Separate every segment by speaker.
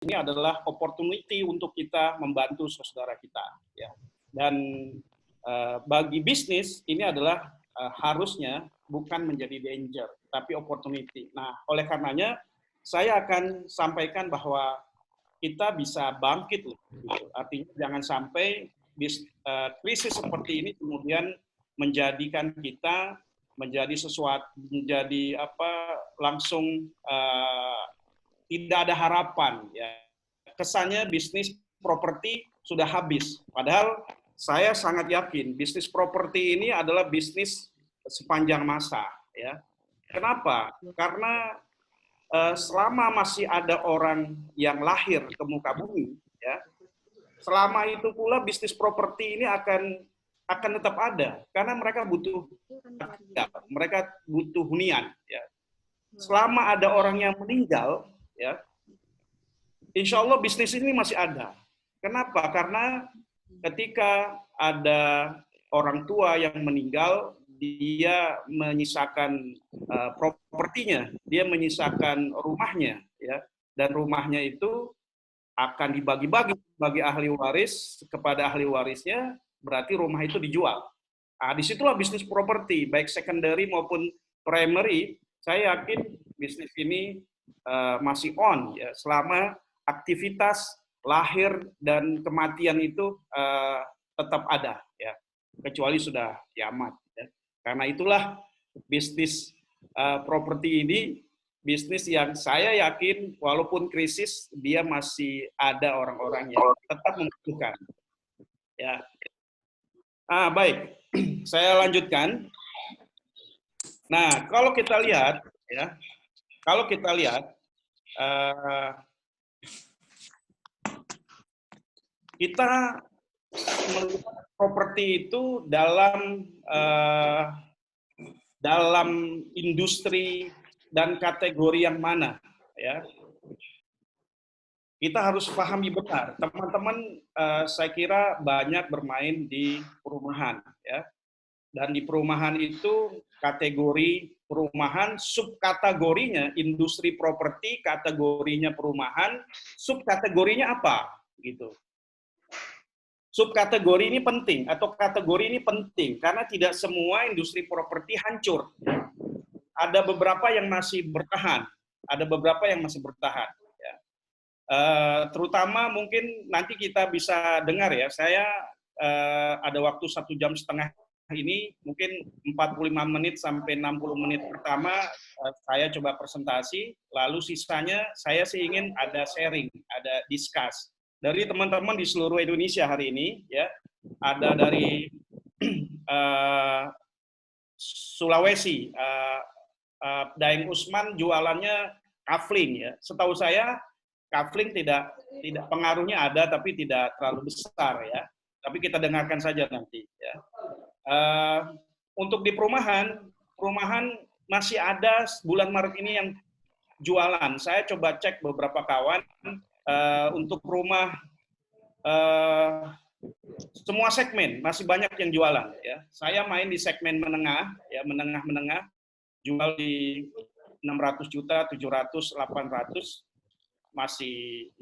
Speaker 1: ini adalah opportunity untuk kita membantu saudara kita, ya. Dan bagi bisnis ini adalah harusnya bukan menjadi danger, tapi opportunity. Nah, oleh karenanya saya akan sampaikan bahwa kita bisa bangkit loh. Gitu. Artinya jangan sampai krisis seperti ini kemudian menjadikan kita menjadi sesuatu, menjadi langsung tidak ada harapan, ya. Kesannya bisnis properti sudah habis, padahal saya sangat yakin bisnis properti ini adalah bisnis sepanjang masa, ya. Kenapa? Karena selama masih ada orang yang lahir ke muka bumi, ya, selama itu pula bisnis properti ini akan tetap ada karena mereka butuh hunian, ya. Selama ada orang yang meninggal, ya, insya Allah bisnis ini masih ada. Kenapa? Karena ketika ada orang tua yang meninggal, dia menyisakan propertinya, dia menyisakan rumahnya, ya, dan rumahnya itu akan dibagi-bagi bagi ahli waris kepada ahli warisnya, berarti rumah itu dijual. Nah, disitulah bisnis properti, baik secondary maupun primary. Saya yakin bisnis ini masih on, ya, selama aktivitas lahir dan kematian itu tetap ada, ya, kecuali sudah kiamat. Ya. Karena itulah bisnis properti ini bisnis yang saya yakin walaupun krisis dia masih ada orang-orang yang tetap membutuhkan. Ya. Baik, saya lanjutkan. Nah, kalau kita lihat, ya, kita melihat properti itu dalam industri dan kategori yang mana, ya. Kita harus pahami benar. Teman-teman, saya kira banyak bermain di perumahan, ya. Dan di perumahan itu kategori perumahan, subkategorinya industri properti, kategorinya perumahan, subkategorinya apa, gitu. Subkategori ini penting atau kategori ini penting karena tidak semua industri properti hancur. Ada beberapa yang masih bertahan, Ya. Terutama mungkin nanti kita bisa dengar, ya. Saya ada waktu 1,5 jam ini, mungkin 45 menit sampai 60 menit pertama saya coba presentasi, lalu sisanya saya sih ingin ada sharing, ada discuss dari teman-teman di seluruh Indonesia hari ini, ya. Ada dari Sulawesi, Daeng Usman jualannya kafling, ya. Setahu saya kafling tidak pengaruhnya ada tapi tidak terlalu besar, ya. Tapi kita dengarkan saja nanti, ya. Untuk di perumahan masih ada bulan Maret ini yang jualan. Saya coba cek beberapa kawan untuk rumah semua segmen masih banyak yang jualan, ya. Saya main di segmen menengah, ya, menengah jual di 600 juta, 700, 800 masih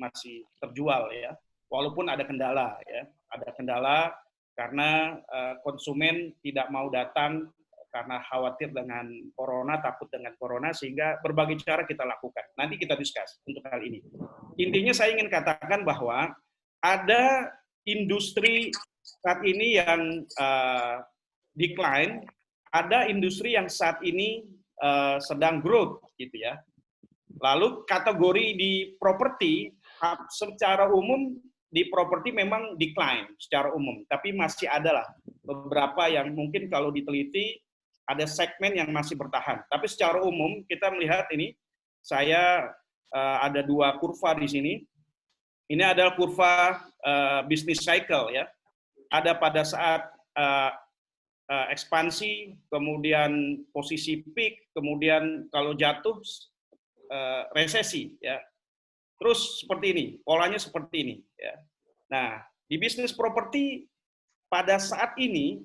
Speaker 1: terjual, ya. Walaupun ada kendala, ya. Ada kendala karena konsumen tidak mau datang karena khawatir dengan corona, takut dengan corona, sehingga berbagai cara kita lakukan. Nanti kita discuss untuk hal ini. Intinya saya ingin katakan bahwa ada industri saat ini yang decline, ada industri yang saat ini sedang growth, gitu, ya. Lalu kategori di properti secara umum di properti memang decline secara umum, tapi masih ada lah beberapa yang mungkin kalau diteliti ada segmen yang masih bertahan. Tapi secara umum kita melihat ini, saya ada dua kurva di sini. Ini adalah kurva business cycle, ya. Ada pada saat ekspansi, kemudian posisi peak, kemudian kalau jatuh resesi, ya. Terus seperti ini, polanya seperti ini, ya. Nah, di bisnis properti pada saat ini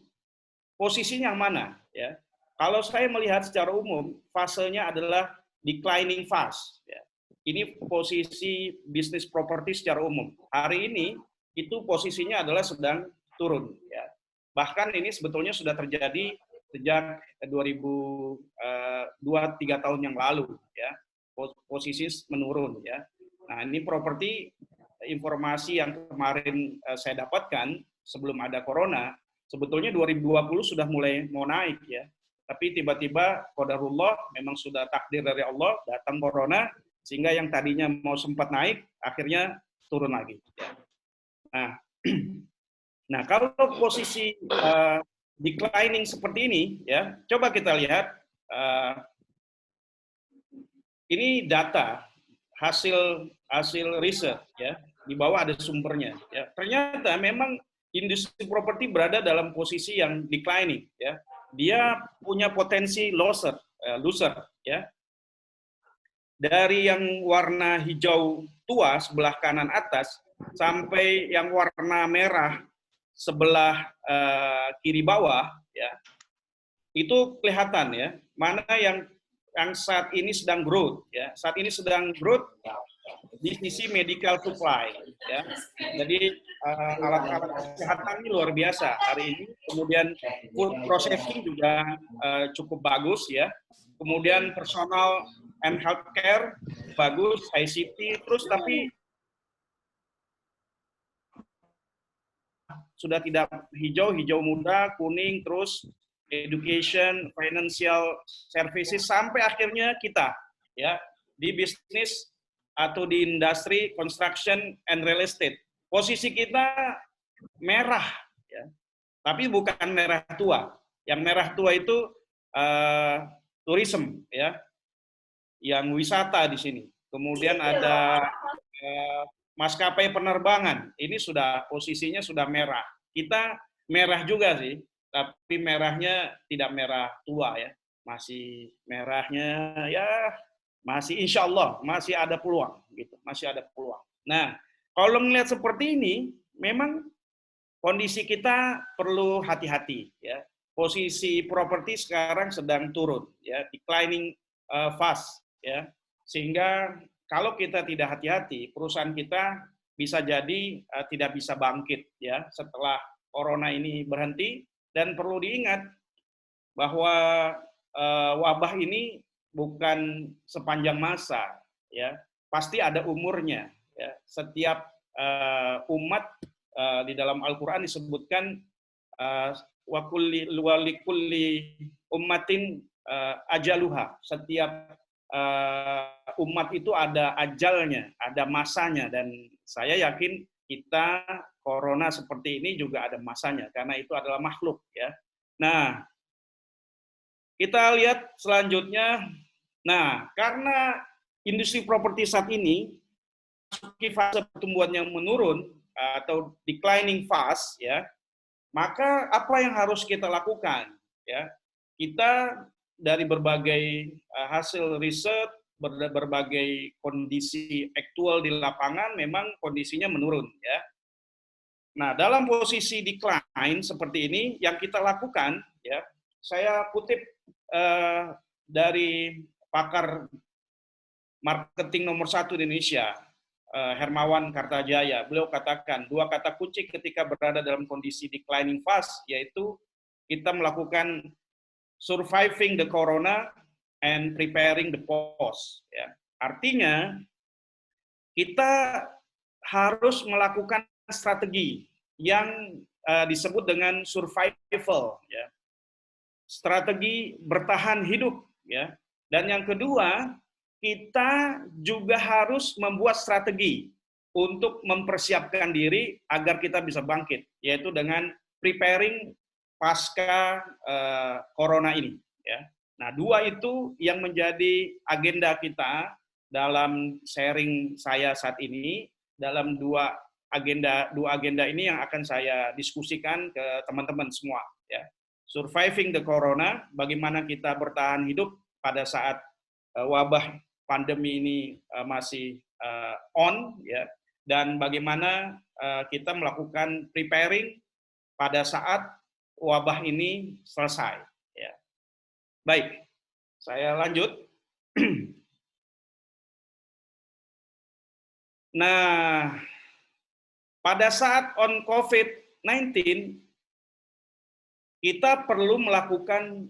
Speaker 1: posisinya yang mana, ya? Kalau saya melihat secara umum, fasenya adalah declining fast, ya. Ini posisi bisnis properti secara umum. Hari ini itu posisinya adalah sedang turun. Ya. Bahkan ini sebetulnya sudah terjadi sejak 2002-3 tahun yang lalu. Ya. Posisi menurun. Ya. Nah ini properti, informasi yang kemarin saya dapatkan sebelum ada corona, sebetulnya 2020 sudah mulai mau naik ya. Tapi tiba-tiba qadarullah, memang sudah takdir dari Allah, datang corona, sehingga yang tadinya mau sempat naik, akhirnya turun lagi. Nah, nah kalau posisi declining seperti ini, ya, coba kita lihat, ini data hasil riset, ya, di bawah ada sumbernya. Ya. Ternyata memang industri properti berada dalam posisi yang declining, ya. Dia punya potensi loser, ya. Dari yang warna hijau tua sebelah kanan atas sampai yang warna merah sebelah kiri bawah, ya, itu kelihatan ya mana yang saat ini sedang growth, ya. Saat ini sedang growth di sisi medical supply, ya. Jadi alat-alat kesehatan ini luar biasa hari ini. Kemudian food processing juga cukup bagus, ya. Kemudian personal and healthcare bagus, ICT, terus tapi sudah tidak hijau, hijau muda, kuning, terus education, financial services, sampai akhirnya kita, ya, di bisnis atau di industri construction and real estate. Posisi kita merah, ya, tapi bukan merah tua. Yang merah tua itu tourism, ya, yang wisata di sini. Kemudian ada maskapai penerbangan, ini sudah posisinya sudah merah. Kita merah juga sih, tapi merahnya tidak merah tua ya, masih merahnya ya masih insya Allah masih ada peluang gitu, masih ada peluang. Nah, kalau melihat seperti ini, memang kondisi kita perlu hati-hati ya. Posisi properti sekarang sedang turun ya, declining fast ya. Sehingga kalau kita tidak hati-hati, perusahaan kita bisa jadi tidak bisa bangkit ya setelah corona ini berhenti. Dan perlu diingat bahwa wabah ini bukan sepanjang masa ya, pasti ada umurnya ya. Setiap umat di dalam Al-Qur'an disebutkan walikulli ummatin ajaluha. Setiap umat itu ada ajalnya, ada masanya, dan saya yakin kita corona seperti ini juga ada masanya karena itu adalah makhluk ya. Nah, kita lihat selanjutnya. Nah, karena industri properti saat ini memasuki fase pertumbuhan yang menurun atau declining fast ya, maka apa yang harus kita lakukan ya? Kita dari berbagai hasil riset, berbagai kondisi aktual di lapangan memang kondisinya menurun ya. Nah, dalam posisi decline seperti ini yang kita lakukan ya, saya kutip dari pakar marketing nomor 1 di Indonesia, Hermawan Kartajaya. Beliau katakan 2 kata kunci ketika berada dalam kondisi declining fast, yaitu kita melakukan surviving the corona and preparing the post. Ya. Artinya kita harus melakukan strategi yang disebut dengan survival, ya. Strategi bertahan hidup, ya. Dan yang kedua, kita juga harus membuat strategi untuk mempersiapkan diri agar kita bisa bangkit, yaitu dengan preparing pasca corona ini, ya. Nah, 2 itu yang menjadi agenda kita dalam sharing saya saat ini, dalam dua agenda ini yang akan saya diskusikan ke teman-teman semua ya. Surviving the corona, bagaimana kita bertahan hidup pada saat wabah pandemi ini masih on ya, dan bagaimana kita melakukan preparing pada saat wabah ini selesai ya. Baik, saya lanjut. Nah, pada saat on COVID-19, kita perlu melakukan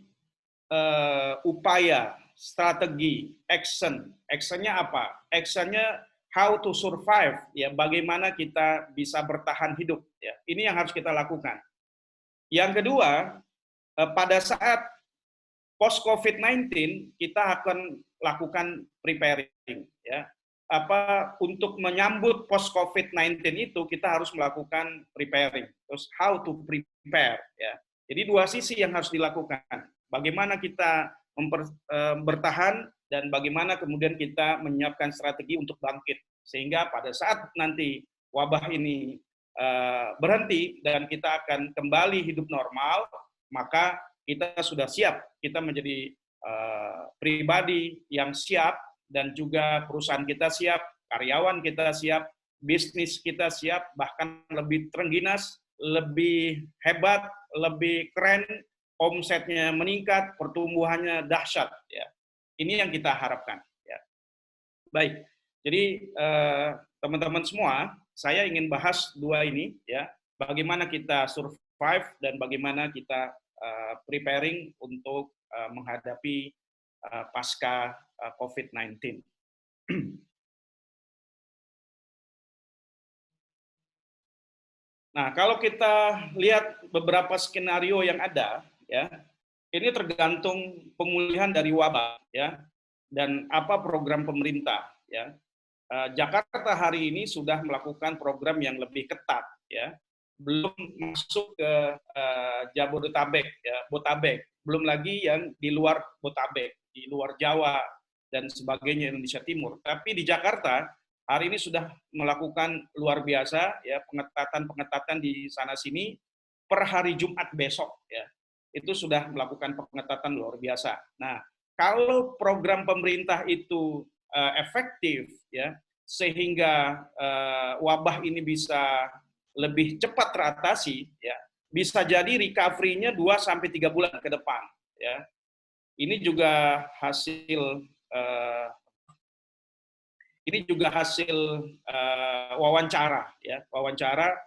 Speaker 1: upaya, strategi, action. Actionnya apa? Actionnya how to survive, ya, bagaimana kita bisa bertahan hidup. Ya. Ini yang harus kita lakukan. Yang kedua, pada saat post COVID-19 kita akan lakukan preparing, ya. Untuk menyambut post COVID-19 itu kita harus melakukan preparing. Terus how to prepare, ya. Jadi dua sisi yang harus dilakukan. Bagaimana kita bertahan dan bagaimana kemudian kita menyiapkan strategi untuk bangkit sehingga pada saat nanti wabah ini berhenti dan kita akan kembali hidup normal, maka kita sudah siap, kita menjadi pribadi yang siap dan juga perusahaan kita siap, karyawan kita siap, bisnis kita siap, bahkan lebih terengginas, lebih hebat, lebih keren, omsetnya meningkat, pertumbuhannya dahsyat. Ya. Ini yang kita harapkan. Ya. Baik, jadi teman-teman semua, saya ingin bahas dua ini, ya, bagaimana kita survive dan bagaimana kita preparing untuk menghadapi pasca COVID-19. Nah, kalau kita lihat beberapa skenario yang ada, ya, ini tergantung pemulihan dari wabah, ya, dan apa program pemerintah, ya. Jakarta hari ini sudah melakukan program yang lebih ketat, ya, belum masuk ke Jabodetabek, ya, Botabek, belum lagi yang di luar Botabek, di luar Jawa dan sebagainya Indonesia Timur. Tapi di Jakarta hari ini sudah melakukan luar biasa, ya, pengetatan di sana sini per hari Jumat besok, ya, itu sudah melakukan pengetatan luar biasa. Nah, kalau program pemerintah itu efektif, ya, sehingga wabah ini bisa lebih cepat teratasi, ya, bisa jadi recovery-nya 2-3 bulan ke depan, ya. Ini juga hasil wawancara, ya, wawancara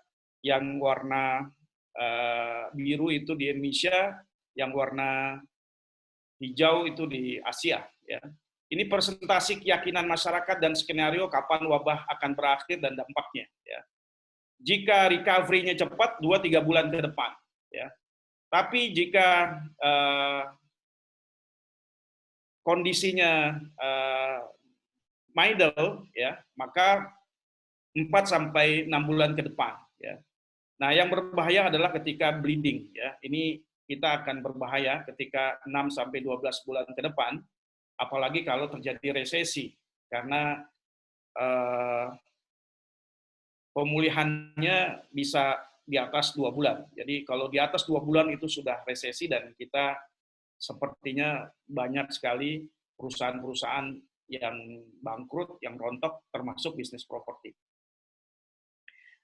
Speaker 1: yang warna biru itu di Indonesia, yang warna hijau itu di Asia, ya. Ini presentasi keyakinan masyarakat dan skenario kapan wabah akan berakhir dan dampaknya, ya. Jika recovery-nya cepat 2-3 bulan ke depan, ya. Tapi jika kondisinya middle, ya, maka 4-6 bulan ke depan, ya. Nah, yang berbahaya adalah ketika bleeding, ya. Ini kita akan berbahaya ketika 6-12 bulan ke depan, apalagi kalau terjadi resesi, karena pemulihannya bisa di atas 2 bulan. Jadi kalau di atas 2 bulan itu sudah resesi dan kita sepertinya banyak sekali perusahaan-perusahaan yang bangkrut, yang rontok, termasuk bisnis properti.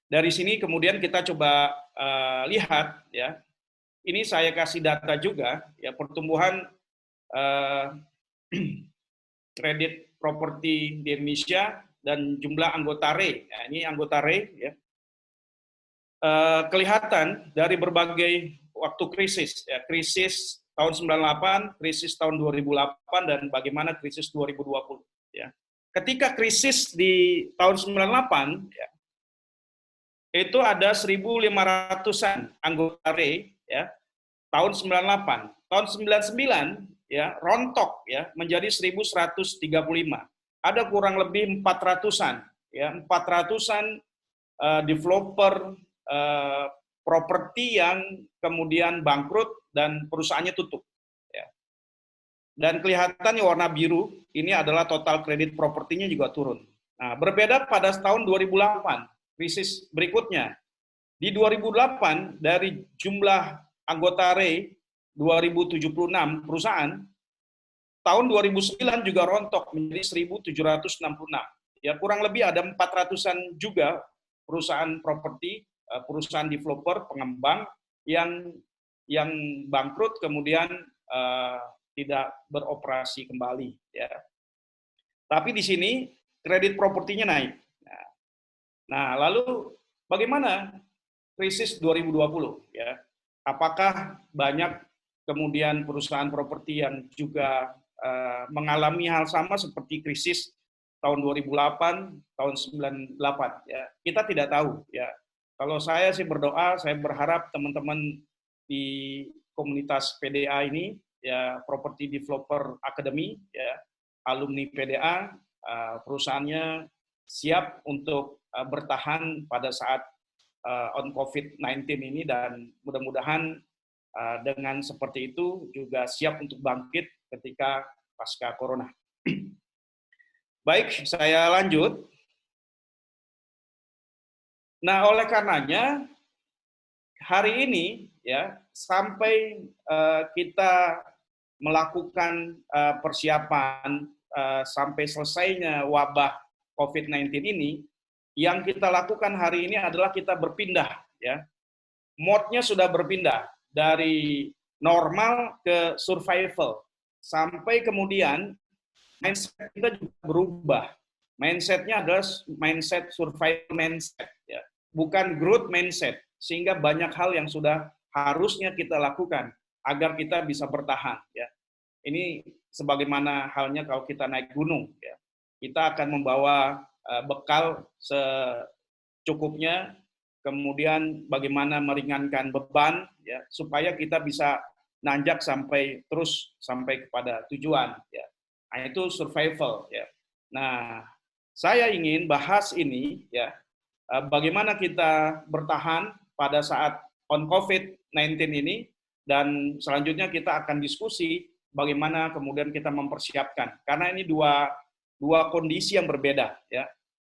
Speaker 1: Dari sini kemudian kita coba lihat, ya. Ini saya kasih data juga, ya, pertumbuhan kredit properti di Indonesia dan jumlah anggota RE. Nah, ini anggota RE, ya. Kelihatan dari berbagai waktu krisis, ya, krisis tahun 98, krisis tahun 2008, dan bagaimana krisis 2020. Ya. Ketika krisis di tahun 98, ya, itu ada 1.500-an anggota RE, ya, tahun 98. Tahun 99, ya, rontok, ya, menjadi 1.135. Ada kurang lebih 400-an, ya, 400-an developer properti yang kemudian bangkrut dan perusahaannya tutup. Ya. Dan kelihatan warna biru, ini adalah total kredit propertinya juga turun. Nah, berbeda pada tahun 2008, krisis berikutnya. Di 2008, dari jumlah anggota RE 2076 perusahaan, tahun 2009 juga rontok menjadi 1.766. Ya, kurang lebih ada 400-an juga perusahaan properti, perusahaan developer, pengembang yang bangkrut kemudian tidak beroperasi kembali, ya. Tapi di sini kredit propertinya naik. Nah, Nah, lalu bagaimana krisis 2020 ya? Apakah banyak kemudian perusahaan properti yang juga mengalami hal sama seperti krisis tahun 2008, tahun 98 ya. Kita tidak tahu ya. Kalau saya sih berdoa, saya berharap teman-teman di komunitas PDA ini ya, Property Developer Academy ya, alumni PDA, perusahaannya siap untuk bertahan pada saat on COVID-19 ini, dan mudah-mudahan dengan seperti itu juga siap untuk bangkit ketika pasca corona. Baik, saya lanjut. Nah, oleh karenanya hari ini ya, sampai kita melakukan persiapan sampai selesainya wabah COVID-19 ini, yang kita lakukan hari ini adalah kita berpindah ya. Mode-nya sudah berpindah dari normal ke survival, sampai kemudian mindset kita juga berubah. Mindset-nya adalah mindset survival mindset, ya, bukan growth mindset. Sehingga banyak hal yang sudah harusnya kita lakukan agar kita bisa bertahan. Ya. Ini sebagaimana halnya kalau kita naik gunung. Ya. Kita akan membawa bekal secukupnya, kemudian bagaimana meringankan beban, ya, supaya kita bisa nanjak sampai kepada tujuan. Ya. Nah, itu survival. Ya. Nah, saya ingin bahas ini ya, bagaimana kita bertahan pada saat on COVID-19 ini, dan selanjutnya kita akan diskusi bagaimana kemudian kita mempersiapkan, karena ini dua kondisi yang berbeda ya.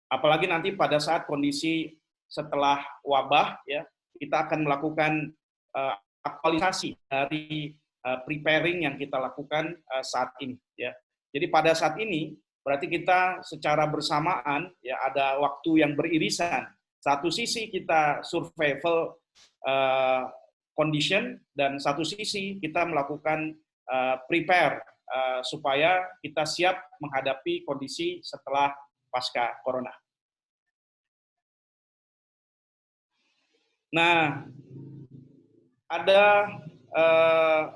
Speaker 1: Apalagi nanti pada saat kondisi setelah wabah ya, kita akan melakukan aktualisasi dari preparing yang kita lakukan saat ini ya. Jadi pada saat ini berarti kita secara bersamaan ya, ada waktu yang beririsan. Satu sisi kita survival condition, dan satu sisi kita melakukan prepare supaya kita siap menghadapi kondisi setelah pasca corona. Nah, ada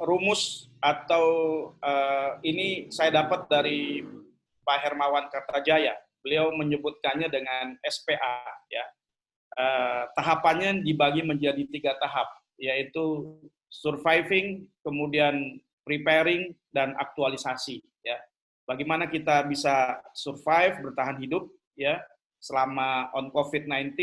Speaker 1: rumus atau ini saya dapat dari Pak Hermawan Kartajaya. Beliau menyebutkannya dengan SPA. Ya. Tahapannya dibagi menjadi 3 tahap, yaitu surviving, kemudian preparing, dan aktualisasi. Ya. Bagaimana kita bisa survive, bertahan hidup ya selama on COVID-19,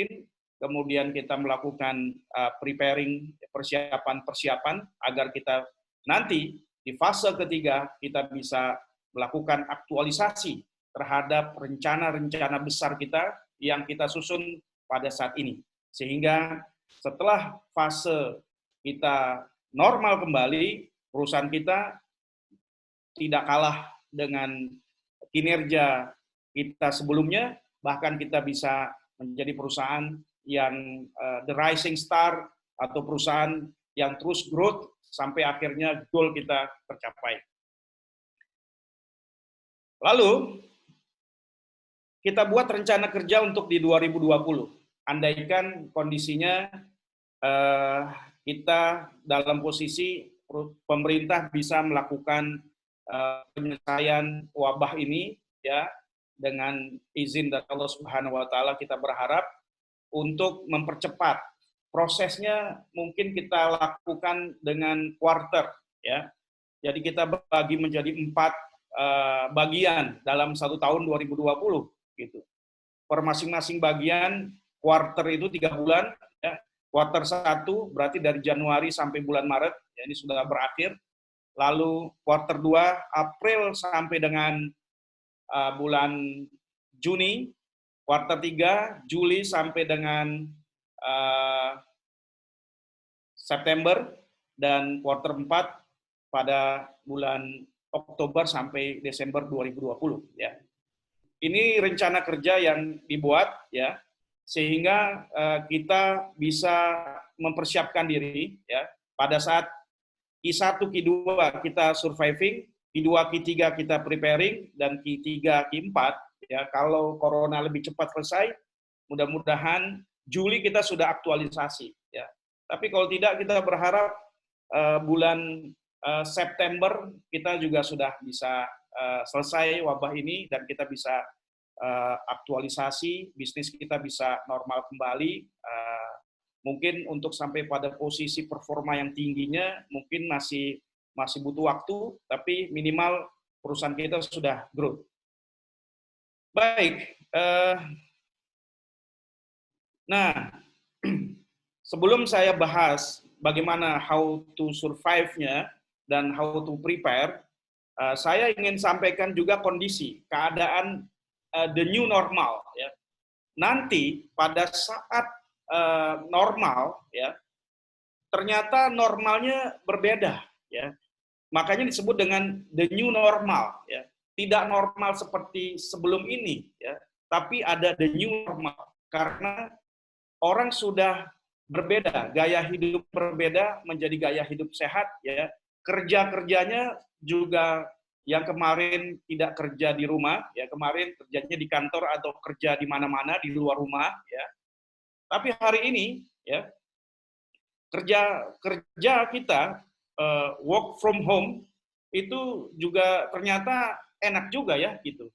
Speaker 1: kemudian kita melakukan preparing, persiapan agar kita nanti di fase ketiga kita bisa melakukan aktualisasi terhadap rencana-rencana besar kita yang kita susun pada saat ini. Sehingga setelah fase kita normal kembali, perusahaan kita tidak kalah dengan kinerja kita sebelumnya, bahkan kita bisa menjadi perusahaan yang the rising star, atau perusahaan yang terus growth sampai akhirnya goal kita tercapai. Lalu kita buat rencana kerja untuk di 2020. Andaikan kondisinya kita dalam posisi pemerintah bisa melakukan penyelesaian wabah ini ya, dengan izin dari Allah Subhanahu wa taala, kita berharap untuk mempercepat prosesnya. Mungkin kita lakukan dengan quarter ya. Jadi kita bagi menjadi 4 bagian dalam 1 tahun 2020 gitu. Per masing-masing bagian quarter itu 3 bulan ya. Quarter 1 berarti dari Januari sampai bulan Maret, ya, ini sudah berakhir. Lalu quarter 2 April sampai dengan bulan Juni. Quarter 3 Juli sampai dengan September, dan quarter 4 pada bulan Oktober sampai Desember 2020 ya. Ini rencana kerja yang dibuat ya, sehingga kita bisa mempersiapkan diri ya pada saat Q1, Q2 kita surviving, Q2, Q3 kita preparing, dan Q3, Q4 ya, kalau corona lebih cepat selesai, Mudah-mudahan Juli kita sudah aktualisasi, ya. Tapi kalau tidak, kita berharap bulan September kita juga sudah bisa selesai wabah ini dan kita bisa aktualisasi, bisnis kita bisa normal kembali. Mungkin untuk sampai pada posisi performa yang tingginya mungkin masih butuh waktu, tapi minimal perusahaan kita sudah growth. Baik, nah sebelum saya bahas bagaimana how to survive-nya dan how to prepare, saya ingin sampaikan juga kondisi, keadaan the new normal. Ya. Nanti pada saat normal, ya, ternyata normalnya berbeda. Ya. Makanya disebut dengan the new normal. Ya. Tidak normal seperti sebelum ini, ya, tapi ada the new normal. Karena orang sudah berbeda, gaya hidup berbeda menjadi gaya hidup sehat, ya. Kerjanya juga yang kemarin tidak kerja di rumah, ya, kemarin kerjanya di kantor atau kerja di mana-mana di luar rumah, ya. Tapi hari ini, ya, kerja kita work from home itu juga ternyata enak juga, ya, gitu.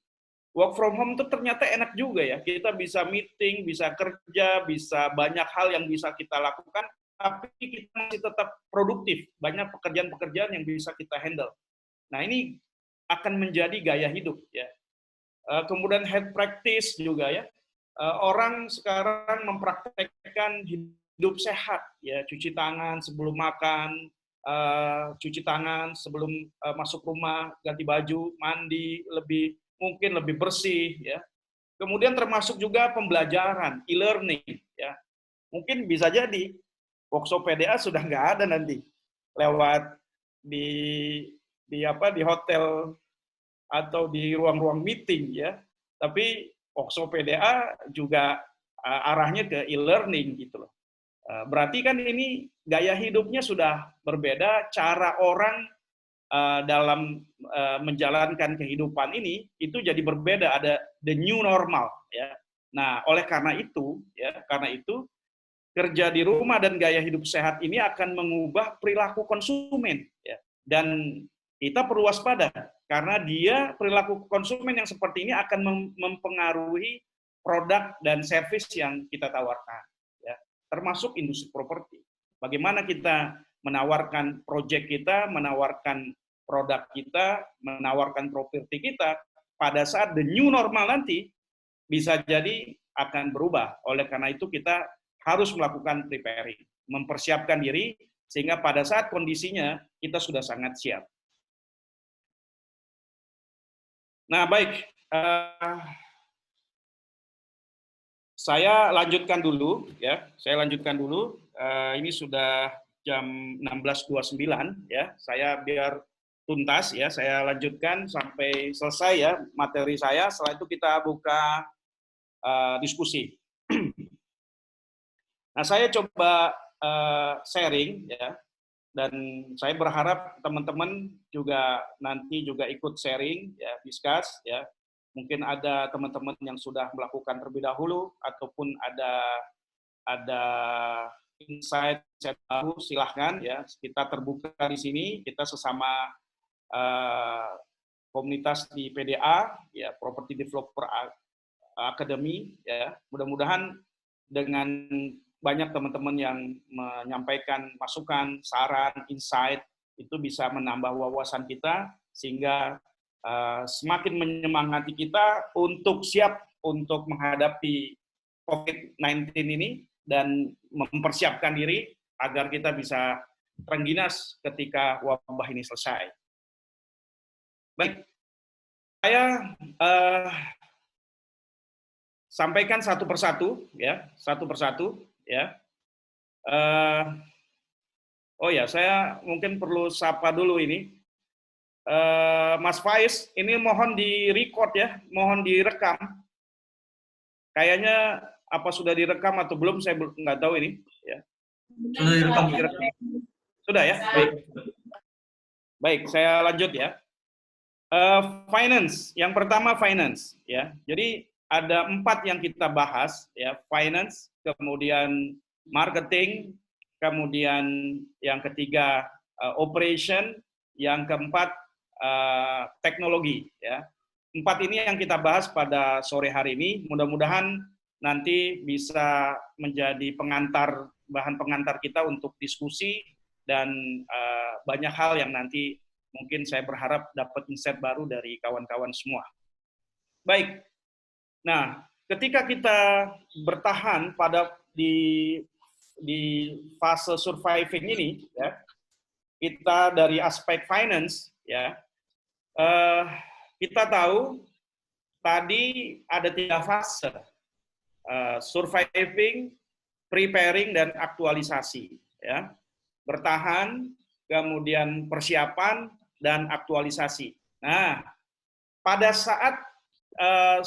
Speaker 1: Work from home itu ternyata enak juga, ya. Kita bisa meeting, bisa kerja, bisa banyak hal yang bisa kita lakukan, tapi kita masih tetap produktif. Banyak pekerjaan-pekerjaan yang bisa kita handle. Nah, ini akan menjadi gaya hidup, ya. Kemudian health practice juga, ya. Orang sekarang mempraktekkan hidup sehat, ya, cuci tangan sebelum makan, cuci tangan sebelum masuk rumah, ganti baju, mandi, mungkin lebih bersih, ya. Kemudian termasuk juga pembelajaran, e-learning, ya. Mungkin bisa jadi workshop PDA sudah nggak ada nanti lewat di hotel atau di ruang-ruang meeting, ya. Tapi workshop PDA juga arahnya ke e-learning gitu loh. Berarti kan ini gaya hidupnya sudah berbeda, cara orang dalam menjalankan kehidupan ini itu jadi berbeda, ada the new normal, ya. Nah, oleh karena itu, ya, kerja di rumah dan gaya hidup sehat ini akan mengubah perilaku konsumen, ya. Dan kita perlu waspada karena perilaku konsumen yang seperti ini akan mempengaruhi produk dan servis yang kita tawarkan, ya. Termasuk industri properti. Bagaimana kita menawarkan proyek kita, menawarkan produk kita, menawarkan properti kita, pada saat the new normal nanti bisa jadi akan berubah. Oleh karena itu kita harus melakukan preparing, mempersiapkan diri sehingga pada saat kondisinya kita sudah sangat siap. Nah, baik, saya lanjutkan dulu, ya. Saya lanjutkan dulu. Ini sudah jam 16.29, ya. Saya biar tuntas, ya. Saya lanjutkan sampai selesai, ya, materi saya. Setelah itu kita buka diskusi. Nah, saya coba sharing, ya. Dan saya berharap teman-teman juga nanti juga ikut sharing, ya, discuss, ya. Mungkin ada teman-teman yang sudah melakukan terlebih dahulu ataupun ada insight baru, silahkan, ya. Kita terbuka di sini, kita sesama komunitas di PDA, ya, Property Developer Academy, ya. Mudah-mudahan dengan banyak teman-teman yang menyampaikan masukan, saran, insight, itu bisa menambah wawasan kita, sehingga semakin menyemangati kita untuk siap untuk menghadapi COVID-19 ini, dan mempersiapkan diri agar kita bisa terengginas ketika wabah ini selesai. Baik, saya sampaikan satu persatu, ya, ya. Oh ya, saya mungkin perlu sapa dulu ini. Mas Faiz, ini mohon di-record, ya, mohon direkam. Kayaknya apa sudah direkam atau belum, saya nggak tahu ini. Ya.
Speaker 2: Sudah direkam.
Speaker 1: Sudah, ya? Baik. Baik, saya lanjut, ya. Finance, yang pertama finance, ya. Jadi ada 4 yang kita bahas, ya, finance, kemudian marketing, kemudian yang ketiga operation, yang keempat teknologi, ya. 4 ini yang kita bahas pada sore hari ini. Mudah-mudahan nanti bisa menjadi bahan pengantar kita untuk diskusi dan banyak hal yang nanti mungkin saya berharap dapat insight baru dari kawan-kawan semua. Baik. Nah, ketika kita bertahan di fase surviving ini, ya, kita dari aspek finance, ya, kita tahu tadi ada 3 fase, surviving, preparing, dan aktualisasi. Ya. Bertahan, kemudian persiapan, dan aktualisasi. Nah, pada saat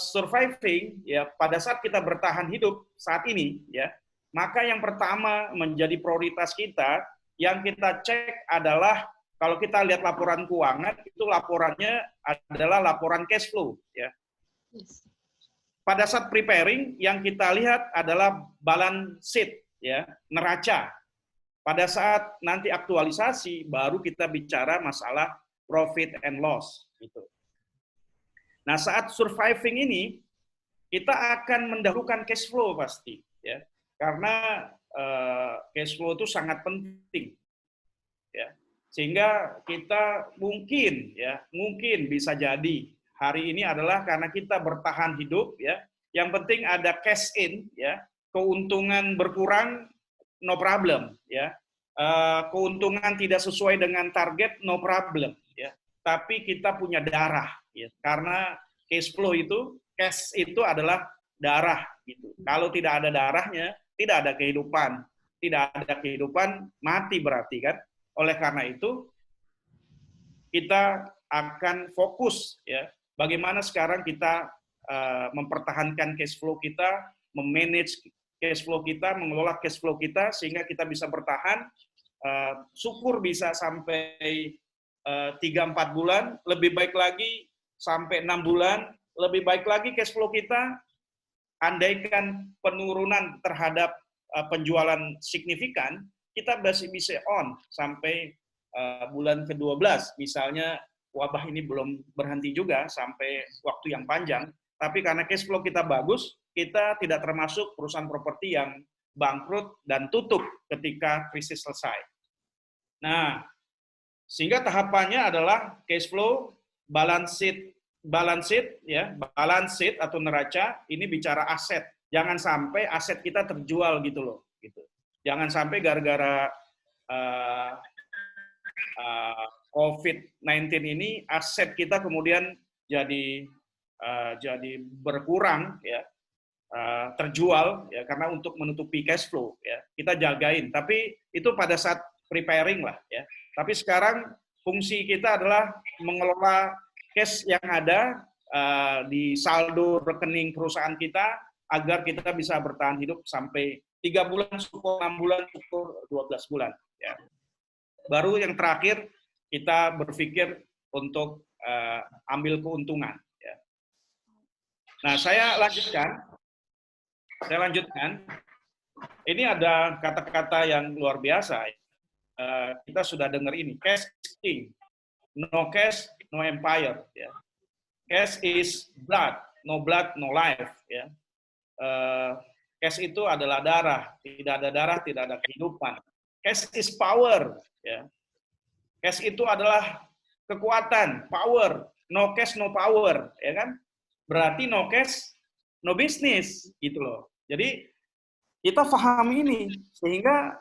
Speaker 1: surviving, ya, pada saat kita bertahan hidup saat ini, ya, maka yang pertama menjadi prioritas kita, yang kita cek adalah kalau kita lihat laporan keuangan, itu laporannya adalah laporan cash flow, ya. Pada saat preparing, yang kita lihat adalah balance sheet, ya, neraca. Pada saat nanti aktualisasi, baru kita bicara masalah profit and loss, gitu. Nah, saat surviving ini, kita akan mendahulukan cash flow pasti, ya, karena cash flow itu sangat penting, ya, sehingga kita mungkin bisa jadi hari ini adalah karena kita bertahan hidup, ya, yang penting ada cash in, ya, keuntungan berkurang, no problem, ya, keuntungan tidak sesuai dengan target, no problem, ya, tapi kita punya darah, ya, karena cash itu adalah darah, gitu. Kalau tidak ada darahnya, tidak ada kehidupan. Tidak ada kehidupan, mati berarti, kan? Oleh karena itu, kita akan fokus, ya, bagaimana sekarang kita mempertahankan cash flow kita, memanage cash flow kita, mengelola cash flow kita, sehingga kita bisa bertahan, syukur bisa sampai 3-4 bulan, lebih baik lagi sampai 6 bulan, lebih baik lagi cash flow kita, andaikan penurunan terhadap penjualan signifikan, kita masih bisa on sampai bulan ke-12. Misalnya wabah ini belum berhenti juga sampai waktu yang panjang, tapi karena cash flow kita bagus, kita tidak termasuk perusahaan properti yang bangkrut dan tutup ketika krisis selesai. Nah, sehingga tahapannya adalah cash flow, balance sheet, ya, balance sheet atau neraca, ini bicara aset. Jangan sampai aset kita terjual gitu loh, gitu. Jangan sampai gara-gara COVID-19 ini aset kita kemudian jadi berkurang, ya, terjual, ya, karena untuk menutupi cash flow, ya, kita jagain. Tapi itu pada saat preparing lah, ya. Tapi sekarang fungsi kita adalah mengelola cash yang ada di saldo rekening perusahaan kita agar kita bisa bertahan hidup sampai 3 bulan, syukur 6 bulan, syukur 12 bulan. Ya. Baru yang terakhir kita berpikir untuk ambil keuntungan. Ya. Nah, saya lanjutkan. Ini ada kata-kata yang luar biasa. Kita sudah dengar ini, cash is king, no cash, no empire. Ya. Cash is blood, no life. Ya. Cash itu adalah darah, tidak ada darah, tidak ada kehidupan. Cash is power. Ya. Cash itu adalah kekuatan, power. No cash, no power. Ya kan? Berarti no cash, no business. Gitu loh. Jadi kita paham ini, sehingga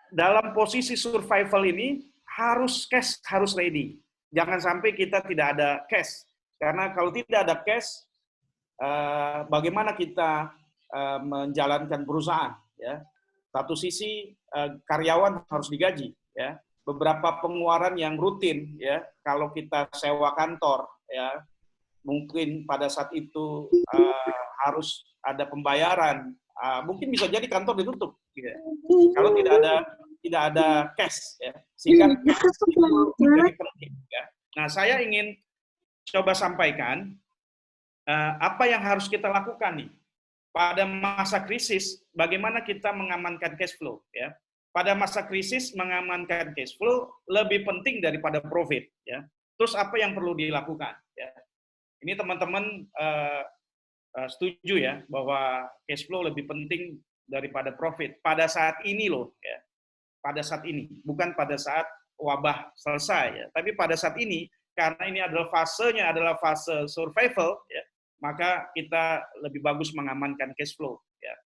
Speaker 1: dalam posisi survival ini harus cash, harus ready. Jangan sampai kita tidak ada cash. Karena kalau tidak ada cash, bagaimana kita menjalankan perusahaan? Ya, satu sisi karyawan harus digaji. Ya, beberapa pengeluaran yang rutin. Ya, kalau kita sewa kantor, ya, mungkin pada saat itu harus ada pembayaran. Mungkin bisa jadi kantor ditutup. Ya. Kalau tidak ada cash, ya, sehingga cash itu menjadi penting. Ya. Nah, saya ingin coba sampaikan apa yang harus kita lakukan nih? Pada masa krisis, bagaimana kita mengamankan cash flow? Ya, pada masa krisis mengamankan cash flow lebih penting daripada profit. Ya, terus apa yang perlu dilakukan? Ya, ini teman-teman setuju ya bahwa cash flow lebih penting daripada profit pada saat ini loh. Ya, pada saat ini, bukan pada saat wabah selesai. Ya, tapi pada saat ini karena ini adalah fasenya adalah fase survival. Ya, maka kita lebih bagus mengamankan cash flow. Ya.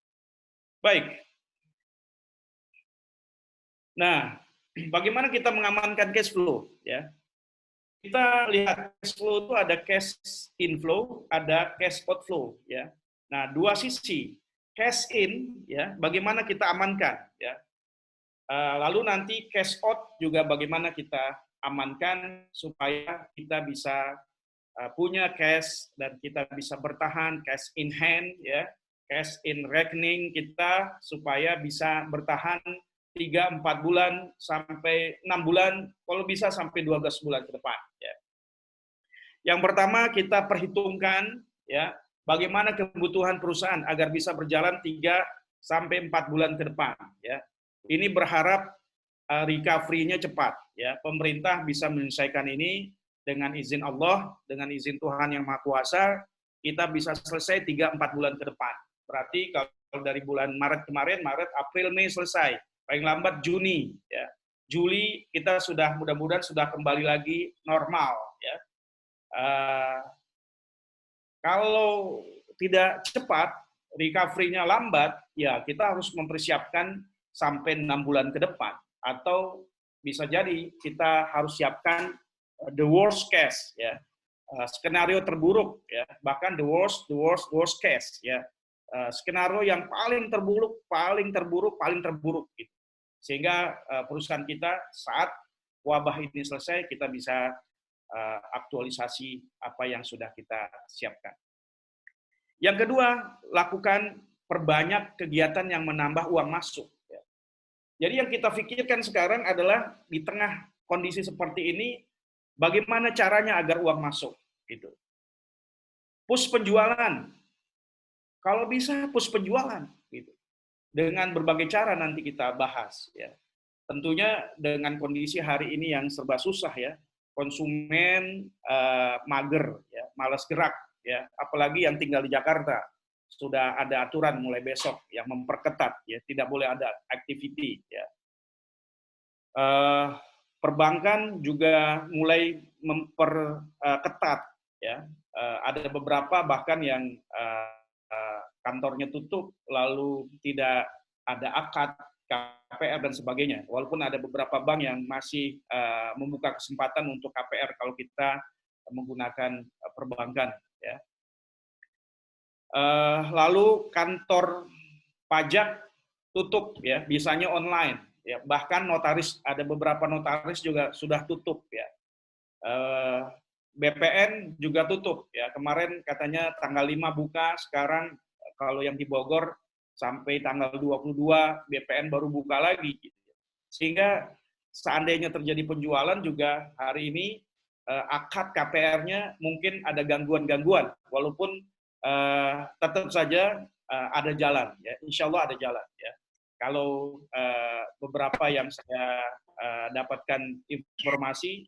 Speaker 1: Baik. Nah, bagaimana kita mengamankan cash flow? Ya, kita lihat cash flow itu ada cash inflow, ada cash outflow. Ya. Nah, dua sisi. Cash in, ya, bagaimana kita amankan? Ya. Lalu nanti cash out juga bagaimana kita amankan supaya kita bisa punya cash dan kita bisa bertahan cash in hand ya, cash in rekening kita supaya bisa bertahan 3-4 bulan sampai 6 bulan, kalau bisa sampai 12 bulan ke depan ya. Yang pertama kita perhitungkan ya bagaimana kebutuhan perusahaan agar bisa berjalan 3-4 bulan ke depan ya. Ini berharap recovery-nya cepat ya. Pemerintah bisa menyelesaikan ini dengan izin Allah, dengan izin Tuhan Yang Maha Kuasa, kita bisa selesai 3-4 bulan ke depan. Berarti kalau dari bulan Maret kemarin, Maret, April, Mei selesai. Paling lambat Juni. Ya. Juli kita sudah mudah-mudahan sudah kembali lagi normal. Ya. Kalau tidak cepat, recovery-nya lambat, ya kita harus mempersiapkan sampai 6 bulan ke depan. Atau bisa jadi kita harus siapkan the worst case ya, skenario terburuk ya, bahkan the worst case ya, skenario yang paling terburuk gitu. Sehingga perusahaan kita saat wabah ini selesai kita bisa aktualisasi apa yang sudah kita siapkan. Yang kedua, lakukan perbanyak kegiatan yang menambah uang masuk. Ya. Jadi yang kita pikirkan sekarang adalah di tengah kondisi seperti ini, bagaimana caranya agar uang masuk, gitu. Push penjualan, kalau bisa push penjualan, gitu. Dengan berbagai cara nanti kita bahas, ya. Tentunya dengan kondisi hari ini yang serba susah ya, konsumen mager, ya, malas gerak, ya, apalagi yang tinggal di Jakarta sudah ada aturan mulai besok yang memperketat, ya, tidak boleh ada activity, ya. Perbankan juga mulai memperketat ya, ada beberapa bahkan yang kantornya tutup lalu tidak ada akad KPR dan sebagainya, walaupun ada beberapa bank yang masih membuka kesempatan untuk KPR kalau kita menggunakan perbankan ya. Lalu kantor pajak tutup ya, bisanya online. Ya, bahkan notaris, ada beberapa notaris juga sudah tutup ya. BPN juga tutup ya. Kemarin katanya tanggal 5 buka, sekarang kalau yang di Bogor sampai tanggal 22 BPN baru buka lagi gitu. Sehingga seandainya terjadi penjualan juga hari ini akad KPR-nya mungkin ada gangguan-gangguan, walaupun tetap saja ada jalan ya. Insya Allah ada jalan ya. Kalau beberapa yang saya dapatkan informasi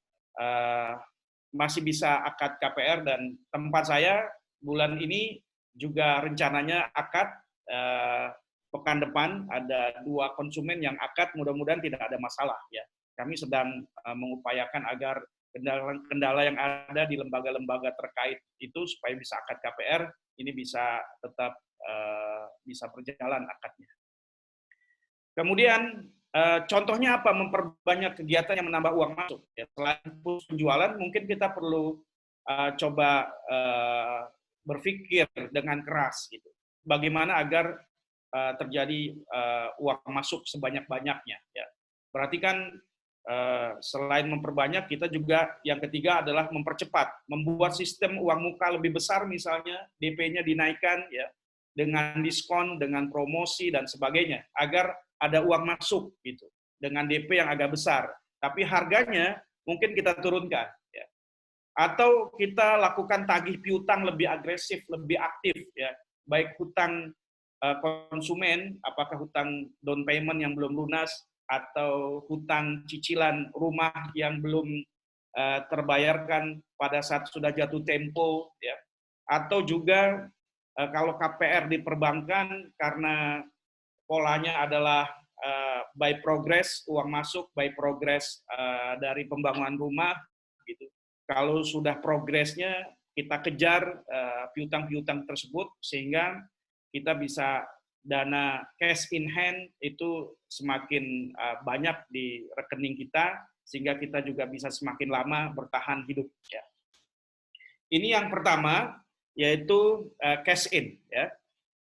Speaker 1: masih bisa akad KPR, dan tempat saya bulan ini juga rencananya akad, pekan depan ada 2 konsumen yang akad, mudah-mudahan tidak ada masalah ya. Kami sedang mengupayakan agar kendala yang ada di lembaga-lembaga terkait itu supaya bisa akad KPR ini bisa tetap bisa berjalan akadnya. Kemudian contohnya apa? Memperbanyak kegiatan yang menambah uang masuk. Ya, selain penjualan, mungkin kita perlu coba berpikir dengan keras, gitu. Bagaimana agar terjadi uang masuk sebanyak-banyaknya. Ya. Berarti kan selain memperbanyak, kita juga yang ketiga adalah mempercepat, membuat sistem uang muka lebih besar, misalnya DP-nya dinaikkan, ya, dengan diskon, dengan promosi dan sebagainya, agar ada uang masuk gitu dengan DP yang agak besar, tapi harganya mungkin kita turunkan. Ya. Atau kita lakukan tagih piutang lebih agresif, lebih aktif, ya, baik hutang konsumen, apakah hutang down payment yang belum lunas, atau hutang cicilan rumah yang belum terbayarkan pada saat sudah jatuh tempo, ya, atau juga kalau KPR di perbankan karena polanya adalah by progress uang masuk, by progress dari pembangunan rumah, gitu. Kalau sudah progresnya kita kejar piutang-piutang tersebut sehingga kita bisa dana cash in hand itu semakin banyak di rekening kita sehingga kita juga bisa semakin lama bertahan hidup. Ya. Ini yang pertama yaitu cash in. Ya.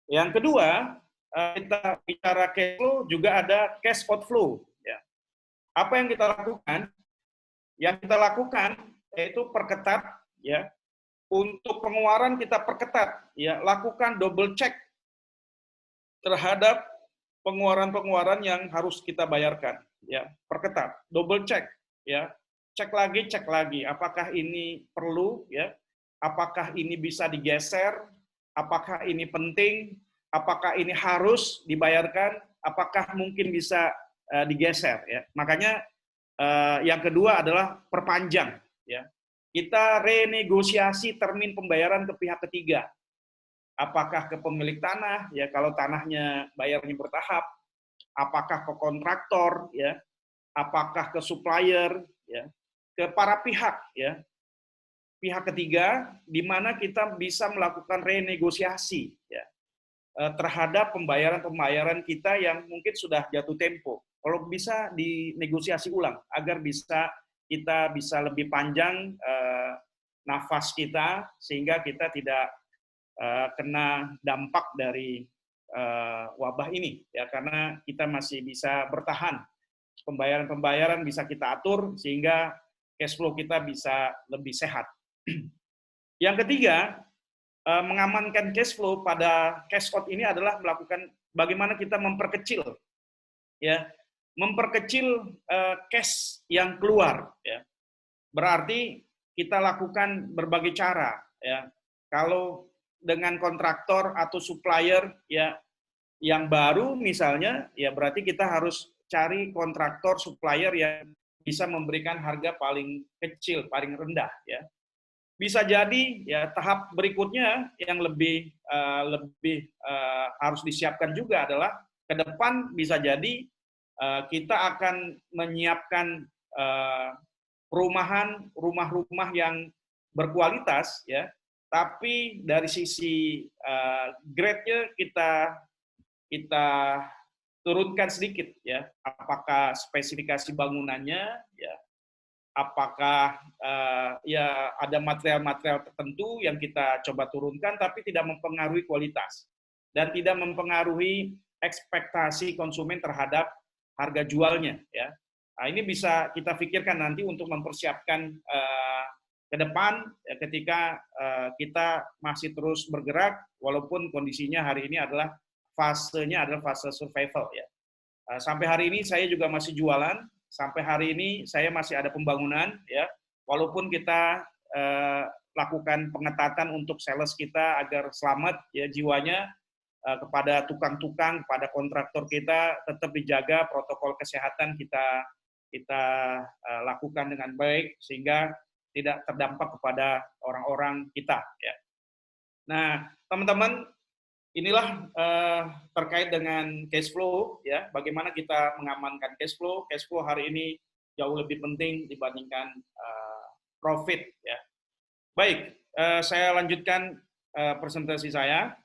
Speaker 1: Yang kedua kita bicara cash flow juga ada cash outflow. Ya. Apa yang kita lakukan? Yang kita lakukan yaitu perketat, ya. Untuk pengeluaran kita perketat, ya. Lakukan double check terhadap pengeluaran-pengeluaran yang harus kita bayarkan, ya. Perketat, double check, ya. Cek lagi, apakah ini perlu, ya. Apakah ini bisa digeser? Apakah ini penting? Apakah ini harus dibayarkan? Apakah mungkin bisa digeser, ya. Makanya yang kedua adalah perpanjang, ya. Kita renegosiasi termin pembayaran ke pihak ketiga. Apakah ke pemilik tanah, ya, kalau tanahnya bayarnya bertahap, apakah ke kontraktor, ya, apakah ke supplier, ya, ke para pihak, ya. Pihak ketiga di mana kita bisa melakukan renegosiasi, ya, terhadap pembayaran-pembayaran kita yang mungkin sudah jatuh tempo. Kalau bisa dinegosiasi ulang agar kita bisa lebih panjang nafas kita sehingga kita tidak kena dampak dari wabah ini, ya, karena kita masih bisa bertahan. Pembayaran-pembayaran bisa kita atur sehingga cash flow kita bisa lebih sehat. Yang ketiga, mengamankan cash flow pada cash out ini adalah melakukan bagaimana kita memperkecil, ya, memperkecil cash yang keluar, ya. Berarti kita lakukan berbagai cara, ya. Kalau dengan kontraktor atau supplier, ya, yang baru misalnya, ya berarti kita harus cari kontraktor supplier yang bisa memberikan harga paling kecil, paling rendah, ya. Bisa jadi ya tahap berikutnya yang lebih harus disiapkan juga adalah ke depan bisa jadi kita akan menyiapkan rumah-rumah yang berkualitas, ya, tapi dari sisi grade-nya kita turunkan sedikit, ya. Apakah spesifikasi bangunannya, ya, apakah ya ada material-material tertentu yang kita coba turunkan tapi tidak mempengaruhi kualitas dan tidak mempengaruhi ekspektasi konsumen terhadap harga jualnya, ya. Nah, ini bisa kita pikirkan nanti untuk mempersiapkan ke depan, ya, ketika kita masih terus bergerak walaupun kondisinya hari ini adalah fasenya adalah fase survival, ya. Sampai hari ini saya juga masih jualan, sampai hari ini saya masih ada pembangunan, ya. Walaupun kita lakukan pengetatan untuk sales kita agar selamat, ya, jiwanya, kepada tukang-tukang, pada kontraktor kita tetap dijaga protokol kesehatan kita lakukan dengan baik sehingga tidak terdampak kepada orang-orang kita, ya. Nah, teman-teman, inilah terkait dengan cash flow, ya, bagaimana kita mengamankan cash flow. Cash flow hari ini jauh lebih penting dibandingkan profit, ya. Baik, saya lanjutkan presentasi saya.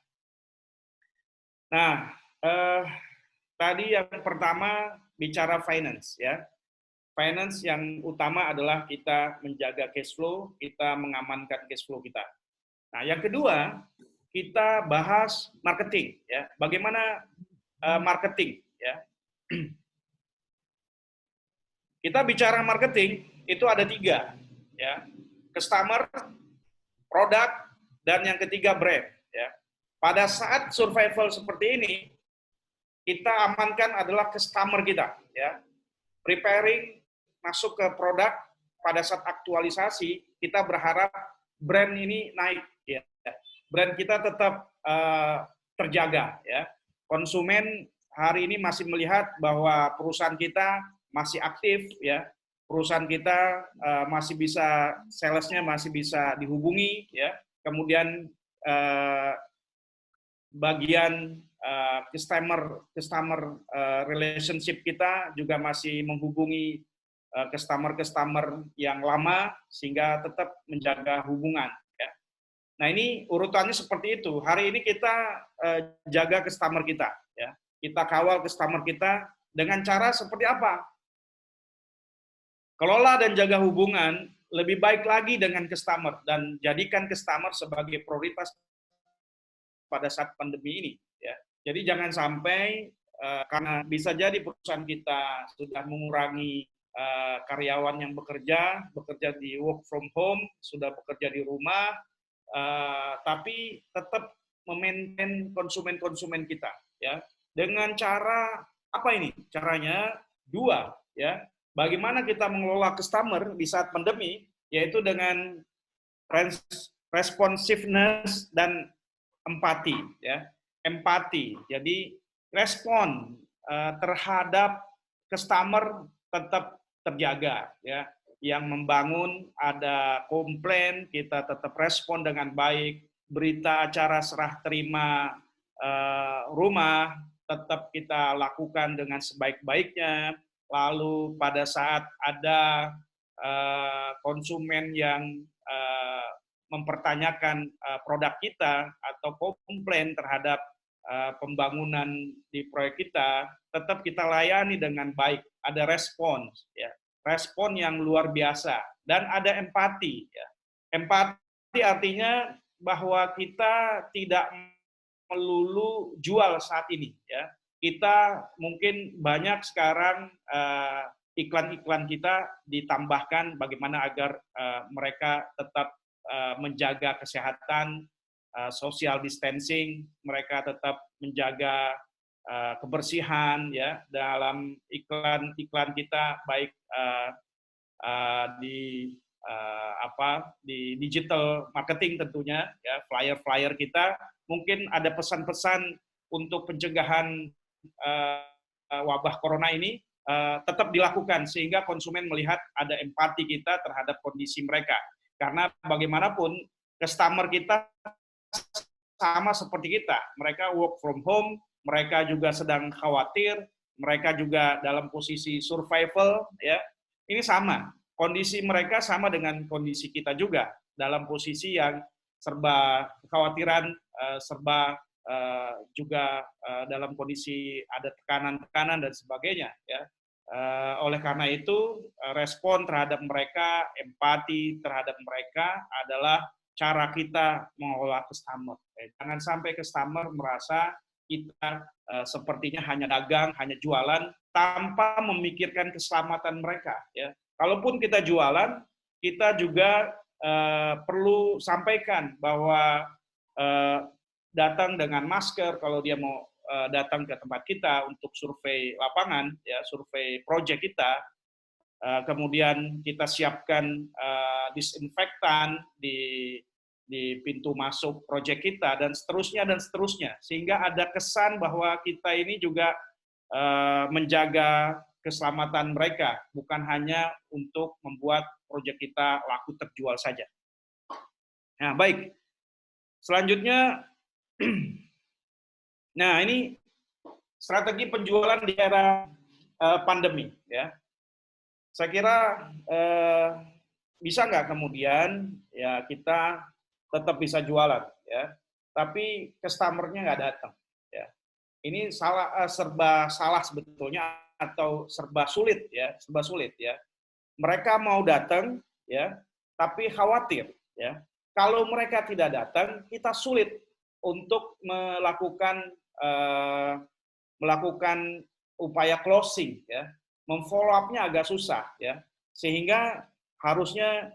Speaker 1: Nah, tadi yang pertama bicara finance, ya. Finance yang utama adalah kita menjaga cash flow, kita mengamankan cash flow kita. Nah, yang kedua, kita bahas marketing, ya. Bagaimana marketing, ya. Kita bicara marketing itu ada 3, ya. Customer, produk, dan yang ketiga brand, ya. Pada saat survival seperti ini, kita amankan adalah customer kita, ya. Preparing masuk ke produk pada saat aktualisasi kita berharap brand ini naik, ya. Brand kita tetap terjaga, ya. Konsumen hari ini masih melihat bahwa perusahaan kita masih aktif, ya. Perusahaan kita masih bisa salesnya masih bisa dihubungi, ya. Kemudian bagian customer relationship kita juga masih menghubungi customer yang lama sehingga tetap menjaga hubungan. Ya. Nah ini urutannya seperti itu. Hari ini kita jaga customer kita, ya. Kita kawal customer kita dengan cara seperti apa? Kelola dan jaga hubungan lebih baik lagi dengan customer dan jadikan customer sebagai prioritas pada saat pandemi ini, ya. Jadi jangan sampai karena bisa jadi perusahaan kita sudah mengurangi karyawan yang bekerja di work from home, sudah bekerja di rumah, tapi tetap memaintain konsumen-konsumen kita, ya. Dengan cara apa ini? Caranya dua, ya. Bagaimana kita mengelola customer di saat pandemi, yaitu dengan responsiveness dan empati, ya. Empati. Jadi respon terhadap customer tetap terjaga, ya. Yang membangun ada komplain, kita tetap respon dengan baik. Berita acara serah terima rumah tetap kita lakukan dengan sebaik-baiknya. Lalu pada saat ada konsumen yang mempertanyakan produk kita atau komplain terhadap pembangunan di proyek kita, tetap kita layani dengan baik. Ada respons, ya. Respon yang luar biasa dan ada empati, ya. Empati artinya bahwa kita tidak melulu jual saat ini, ya. Kita mungkin banyak sekarang iklan-iklan kita ditambahkan bagaimana agar mereka tetap menjaga kesehatan, social distancing, mereka tetap menjaga kebersihan, ya, dalam iklan-iklan kita baik di digital marketing tentunya, ya, flyer-flyer kita mungkin ada pesan-pesan untuk pencegahan wabah corona ini tetap dilakukan sehingga konsumen melihat ada empati kita terhadap kondisi mereka. Karena bagaimanapun customer kita sama seperti kita. Mereka work from home, mereka juga sedang khawatir, mereka juga dalam posisi survival, ya. Ini sama. Kondisi mereka sama dengan kondisi kita juga dalam posisi yang serba kekhawatiran, serba juga dalam kondisi ada tekanan-tekanan dan sebagainya, ya. Oleh karena itu respon terhadap mereka, empati terhadap mereka adalah cara kita mengelola customer. Jangan sampai customer merasa kita sepertinya hanya dagang, hanya jualan tanpa memikirkan keselamatan mereka, ya. Kalaupun kita jualan, kita juga perlu sampaikan bahwa datang dengan masker kalau dia mau datang ke tempat kita untuk survei lapangan, ya, survei proyek kita. Kemudian kita siapkan disinfektan di pintu masuk proyek kita dan seterusnya, sehingga ada kesan bahwa kita ini juga menjaga keselamatan mereka, bukan hanya untuk membuat proyek kita laku terjual saja. Nah, baik. Selanjutnya, nah ini strategi penjualan di era pandemi, ya. Saya kira bisa nggak kemudian ya kita tetap bisa jualan, ya, tapi customer-nya nggak datang, ya. Ini serba salah sebetulnya atau serba sulit, ya, serba sulit, ya. Mereka mau datang, ya, tapi khawatir, ya. Kalau mereka tidak datang, kita sulit untuk melakukan upaya closing, ya. Memfollow up-nya agak susah, ya. Sehingga harusnya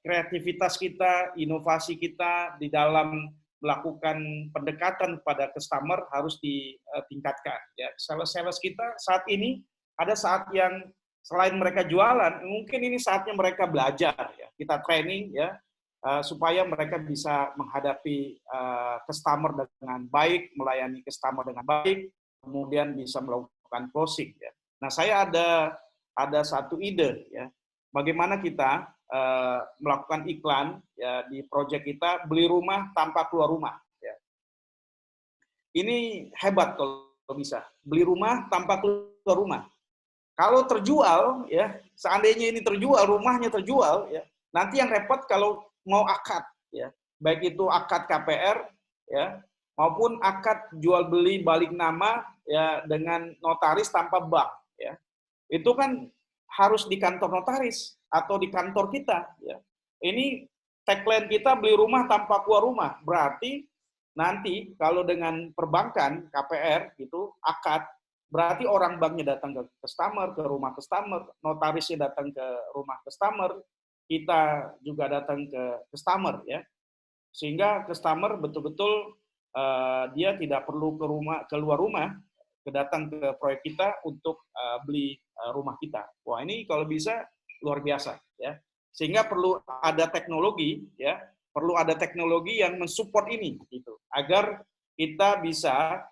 Speaker 1: kreativitas kita, inovasi kita di dalam melakukan pendekatan pada customer harus ditingkatkan, ya. Sales kita saat ini ada saat yang selain mereka jualan, mungkin ini saatnya mereka belajar, ya. Kita training, ya, supaya mereka bisa menghadapi customer dengan baik, melayani customer dengan baik, kemudian bisa melakukan closing, ya. Nah, saya ada satu ide, ya, bagaimana kita melakukan iklan, ya, di proyek kita beli rumah tanpa keluar rumah, ya. Ini hebat kalau bisa beli rumah tanpa keluar rumah. Kalau terjual, ya, seandainya ini terjual, rumahnya terjual, ya, nanti yang repot kalau mau akad, ya, baik itu akad KPR, ya, maupun akad jual beli balik nama, ya, dengan notaris tanpa bank, ya, itu kan harus di kantor notaris atau di kantor kita, ya. Ini tagline kita beli rumah tanpa keluar rumah, berarti nanti kalau dengan perbankan KPR gitu akad, berarti orang banknya datang ke customer, ke rumah customer, notarisnya datang ke rumah customer, kita juga datang ke customer, ya. Sehingga customer betul-betul dia tidak perlu keluar rumah, datang ke proyek kita untuk beli rumah kita. Wah, ini kalau bisa luar biasa, ya. Sehingga perlu ada teknologi, ya, perlu ada teknologi yang mensupport ini gitu, agar kita bisa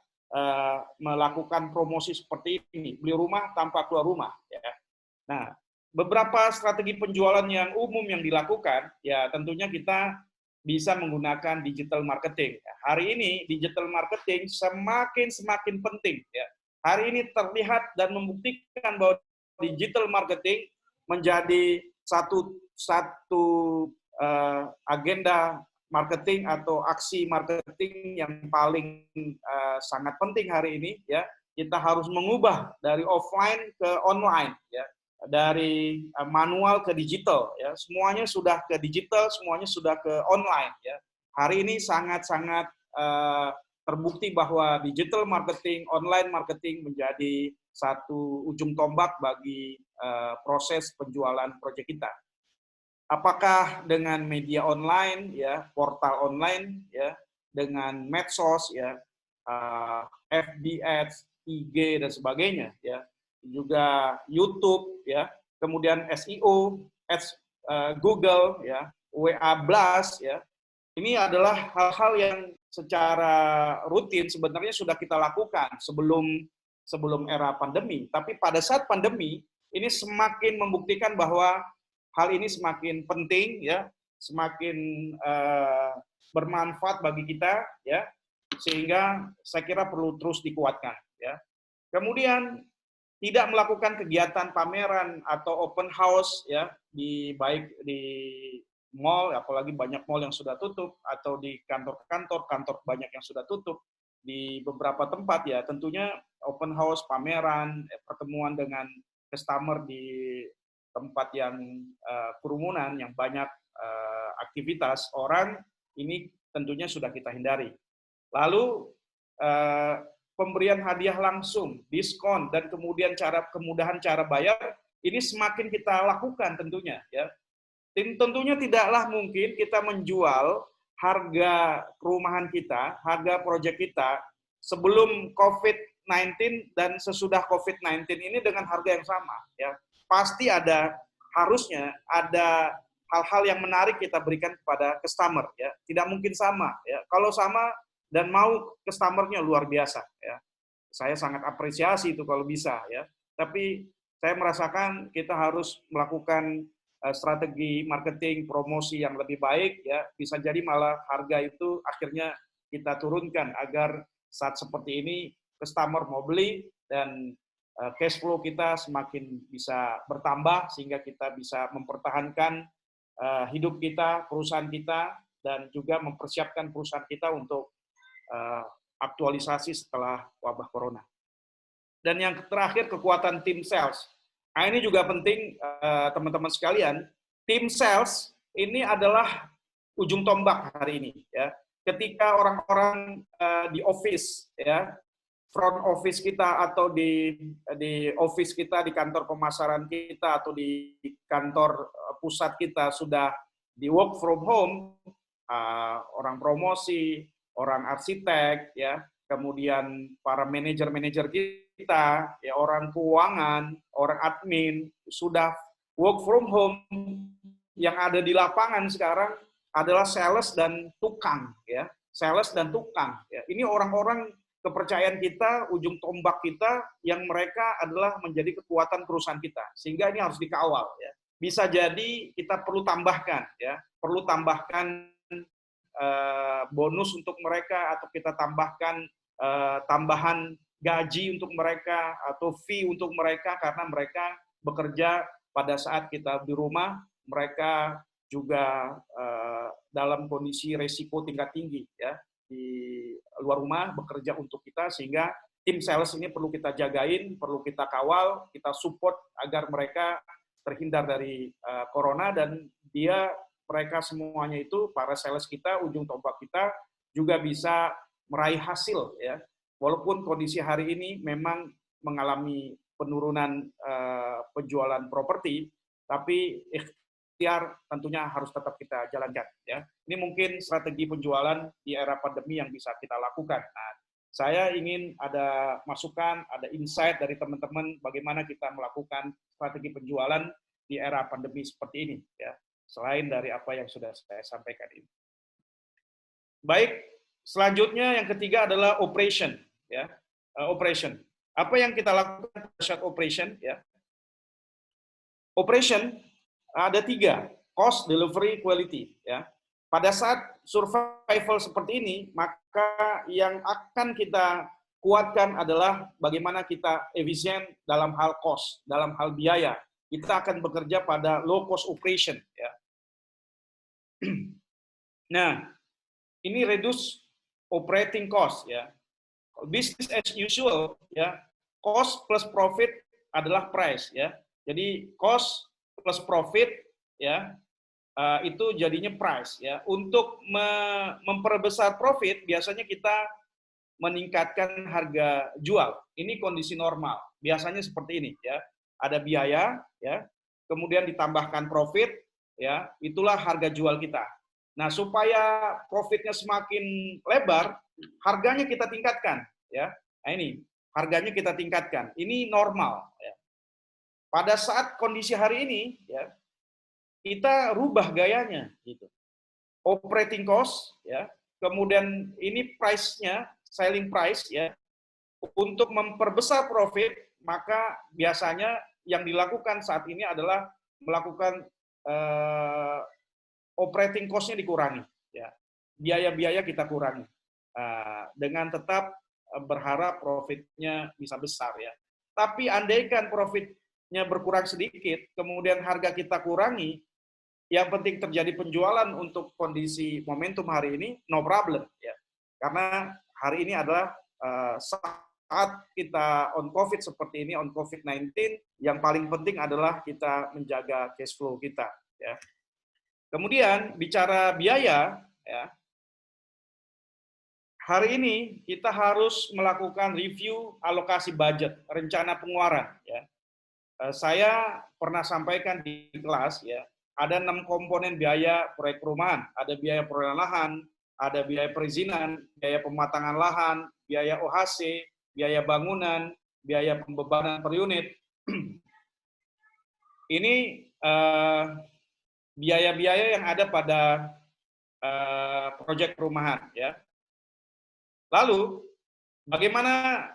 Speaker 1: melakukan promosi seperti ini, beli rumah tanpa keluar rumah, ya. Nah, beberapa strategi penjualan yang umum yang dilakukan, ya tentunya kita bisa menggunakan digital marketing. Hari ini digital marketing semakin penting, ya. Hari ini terlihat dan membuktikan bahwa digital marketing menjadi satu agenda marketing atau aksi marketing yang paling sangat penting hari ini, ya. Kita harus mengubah dari offline ke online, ya, dari manual ke digital, ya. Semuanya sudah ke digital, semuanya sudah ke online, ya. Hari ini sangat-sangat terbukti bahwa digital marketing, online marketing menjadi satu ujung tombak bagi proses penjualan proyek kita. Apakah dengan media online, ya, portal online, ya, dengan medsos, ya, FB Ads, IG dan sebagainya, ya, juga YouTube, ya, kemudian SEO, Ads Google, ya, WA Blast, ya. Ini adalah hal-hal yang secara rutin sebenarnya sudah kita lakukan sebelum era pandemi. Tapi pada saat pandemi ini semakin membuktikan bahwa hal ini semakin penting, ya, semakin bermanfaat bagi kita, ya, sehingga saya kira perlu terus dikuatkan, ya. Kemudian tidak melakukan kegiatan pameran atau open house, ya, baik di mall, apalagi banyak mall yang sudah tutup, atau di kantor banyak yang sudah tutup di beberapa tempat, ya. Tentunya open house, pameran, pertemuan dengan customer di tempat yang kerumunan, yang banyak aktivitas orang, ini tentunya sudah kita hindari. Lalu pemberian hadiah langsung, diskon, dan kemudian kemudahan cara bayar, ini semakin kita lakukan tentunya, ya. Tentunya tidaklah mungkin kita menjual harga perumahan kita, harga proyek kita sebelum COVID-19 dan sesudah COVID-19 ini dengan harga yang sama, ya. Pasti harusnya ada hal-hal yang menarik kita berikan kepada customer, ya. Tidak mungkin sama, ya. Kalau sama dan mau customer-nya luar biasa, ya. Saya sangat apresiasi itu kalau bisa, ya. Tapi saya merasakan kita harus melakukan strategi marketing promosi yang lebih baik, ya. Bisa jadi malah harga itu akhirnya kita turunkan agar saat seperti ini customer mau beli dan cash flow kita semakin bisa bertambah sehingga kita bisa mempertahankan hidup kita, perusahaan kita, dan juga mempersiapkan perusahaan kita untuk aktualisasi setelah wabah corona. Dan yang terakhir, kekuatan tim sales. Nah, ini juga penting, teman-teman sekalian. Tim sales ini adalah ujung tombak hari ini, ya. Ketika orang-orang di office, ya, front office kita atau di office kita, di kantor pemasaran kita atau di kantor pusat kita sudah di work from home, orang promosi, orang arsitek, ya, kemudian para manajer-manajer kita kita, ya orang keuangan, orang admin sudah work from home. Yang ada di lapangan sekarang adalah sales dan tukang, ya, sales dan tukang. Ya. Ini orang-orang kepercayaan kita, ujung tombak kita, yang mereka adalah menjadi kekuatan perusahaan kita. Sehingga ini harus dikawal. Ya. Bisa jadi kita perlu tambahkan, ya, perlu tambahkan bonus untuk mereka, atau kita tambahkan tambahan gaji untuk mereka, atau fee untuk mereka, karena mereka bekerja pada saat kita di rumah, mereka juga dalam kondisi resiko tingkat tinggi, ya, di luar rumah bekerja untuk kita, sehingga tim sales ini perlu kita jagain, perlu kita kawal, kita support agar mereka terhindar dari corona, dan mereka semuanya itu, para sales kita, ujung tombak kita, juga bisa meraih hasil, ya. Walaupun kondisi hari ini memang mengalami penurunan penjualan properti, tapi ikhtiar tentunya harus tetap kita jalankan, ya. Ini mungkin strategi penjualan di era pandemi yang bisa kita lakukan. Nah, saya ingin ada masukan, ada insight dari teman-teman bagaimana kita melakukan strategi penjualan di era pandemi seperti ini, ya. Selain dari apa yang sudah saya sampaikan ini. Baik, selanjutnya yang ketiga adalah operation, ya. Operation. Apa yang kita lakukan pada saat operation, ya? Operation ada 3, cost, delivery, quality, ya. Pada saat survival seperti ini, maka yang akan kita kuatkan adalah bagaimana kita efisien dalam hal cost, dalam hal biaya. Kita akan bekerja pada low cost operation, ya. Nah, ini reduce operating cost, ya. Business as usual, ya. Cost plus profit adalah price, ya. Jadi cost plus profit, ya, itu jadinya price, ya. Untuk memperbesar profit, biasanya kita meningkatkan harga jual. Ini kondisi normal. Biasanya seperti ini, ya. Ada biaya, ya. Kemudian ditambahkan profit, ya. Itulah harga jual kita. Nah, supaya profitnya semakin lebar, harganya kita tingkatkan, ya. Nah, ini harganya kita tingkatkan. Ini normal, ya. Pada saat kondisi hari ini, ya, kita rubah gayanya, gitu. Operating cost, ya. Kemudian ini price-nya, selling price, ya. Untuk memperbesar profit, maka biasanya yang dilakukan saat ini adalah melakukan operating cost-nya dikurangi, ya. Biaya-biaya kita kurangi, dengan tetap berharap profitnya bisa besar, ya. Tapi andaikan profitnya berkurang sedikit, kemudian harga kita kurangi, yang penting terjadi penjualan untuk kondisi momentum hari ini, no problem, ya. Karena hari ini adalah saat kita on COVID seperti ini, on COVID-19, yang paling penting adalah kita menjaga cash flow kita, ya. Kemudian bicara biaya, ya, hari ini kita harus melakukan review alokasi budget, rencana pengeluaran, ya. Saya pernah sampaikan di kelas, ya, ada 6 komponen biaya proyek perumahan, ada biaya perolehan lahan, ada biaya perizinan, biaya pematangan lahan, biaya OHC, biaya bangunan, biaya pembebanan per unit. Ini biaya-biaya yang ada pada proyek perumahan, ya. Lalu bagaimana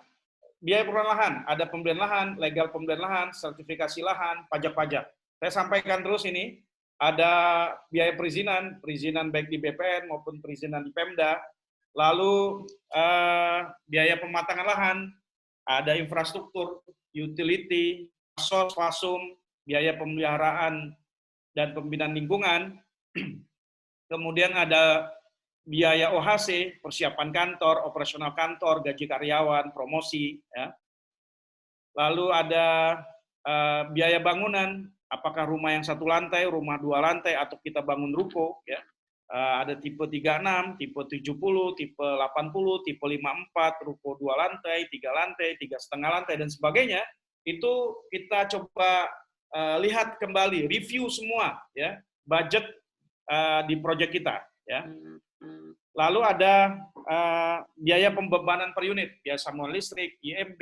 Speaker 1: biaya perolehan lahan? Ada pembelian lahan, legal pembelian lahan, sertifikasi lahan, pajak-pajak. Saya sampaikan terus ini, ada biaya perizinan, perizinan baik di BPN maupun perizinan di Pemda. Lalu biaya pematangan lahan, ada infrastruktur, utility, fasum, biaya pemeliharaan dan pembinaan lingkungan. Kemudian ada biaya OHC, persiapan kantor, operasional kantor, gaji karyawan, promosi, ya. Lalu ada biaya bangunan, apakah rumah yang 1 lantai, rumah 2 lantai, atau kita bangun ruko, ya. Ada tipe 36, tipe 70, tipe 80, tipe 54, ruko 2 lantai, 3 lantai, 3,5 lantai, dan sebagainya. Itu kita coba lihat kembali, review semua, ya, budget di proyek kita, ya. Lalu ada biaya pembebanan per unit, biaya sambungan listrik, IMB,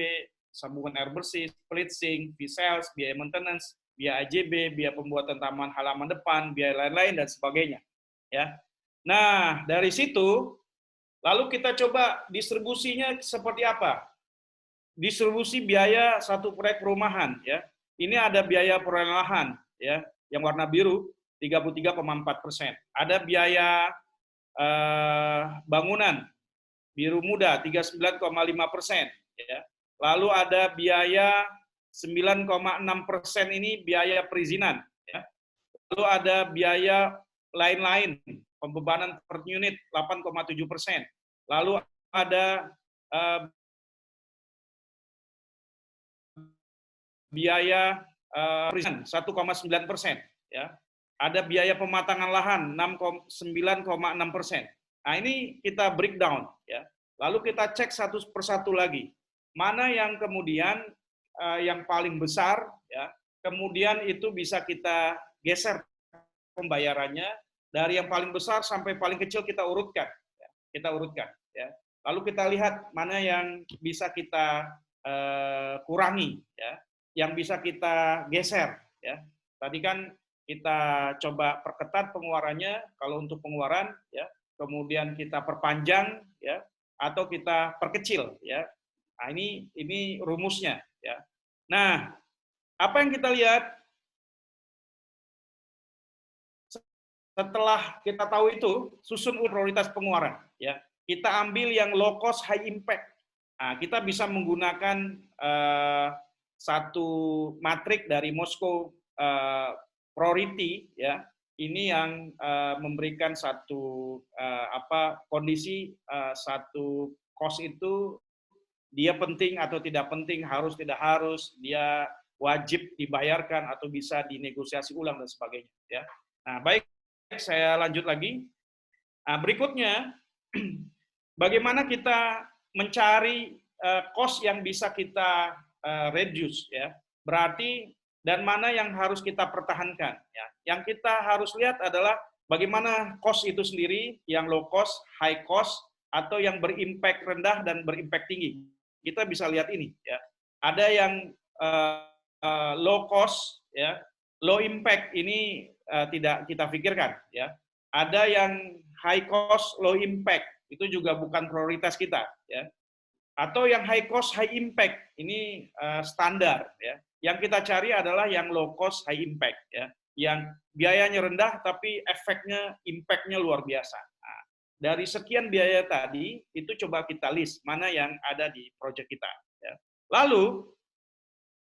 Speaker 1: sambungan air bersih, split sink, fee sales, biaya maintenance, biaya AJB, biaya pembuatan taman halaman depan, biaya lain-lain dan sebagainya. Ya. Nah, dari situ lalu kita coba distribusinya seperti apa? Distribusi biaya satu proyek perumahan, ya. Ini ada biaya perolehan lahan, ya, yang warna biru 33,4%. Ada biaya bangunan biru muda 39,5%, ya. Lalu ada biaya 9,6% ini biaya perizinan, ya. Lalu ada biaya lain-lain, pembebanan per unit 8,7%. Lalu ada biaya perizinan 1,9%, ya. Ada biaya pematangan lahan 9,6%. Nah, ini kita breakdown, ya. Lalu kita cek satu persatu lagi. Mana yang kemudian yang paling besar, ya. Kemudian itu bisa kita geser pembayarannya dari yang paling besar sampai paling kecil kita urutkan, ya. Kita urutkan, ya. Lalu kita lihat mana yang bisa kita kurangi, ya, yang bisa kita geser, ya. Tadi kan kita coba perketat pengeluarannya kalau untuk pengeluaran, ya. Kemudian kita perpanjang, ya, atau kita perkecil, ya. Nah, ini rumusnya, ya. Nah, apa yang kita lihat setelah kita tahu itu, susun prioritas pengeluaran, ya. Kita ambil yang low cost high impact. Nah, kita bisa menggunakan satu matrik dari Moscow Priority, ya. Ini yang memberikan satu kondisi satu cost itu dia penting atau tidak penting, harus tidak harus, dia wajib dibayarkan atau bisa dinegosiasi ulang dan sebagainya, ya. Nah, baik, saya lanjut lagi. Nah, berikutnya bagaimana kita mencari cost yang bisa kita reduce, ya. Berarti dan mana yang harus kita pertahankan, ya. Yang kita harus lihat adalah bagaimana cost itu sendiri, yang low cost, high cost, atau yang berimpact rendah dan berimpact tinggi. Kita bisa lihat ini, ya. Ada yang low cost, ya, low impact, ini tidak kita pikirkan, ya. Ada yang high cost, low impact, itu juga bukan prioritas kita, ya. Atau yang high cost, high impact, ini standar, ya. Yang kita cari adalah yang low cost, high impact, ya. Yang biayanya rendah tapi efeknya, impact-nya luar biasa. Nah, dari sekian biaya tadi, itu coba kita list mana yang ada di proyek kita, ya. Lalu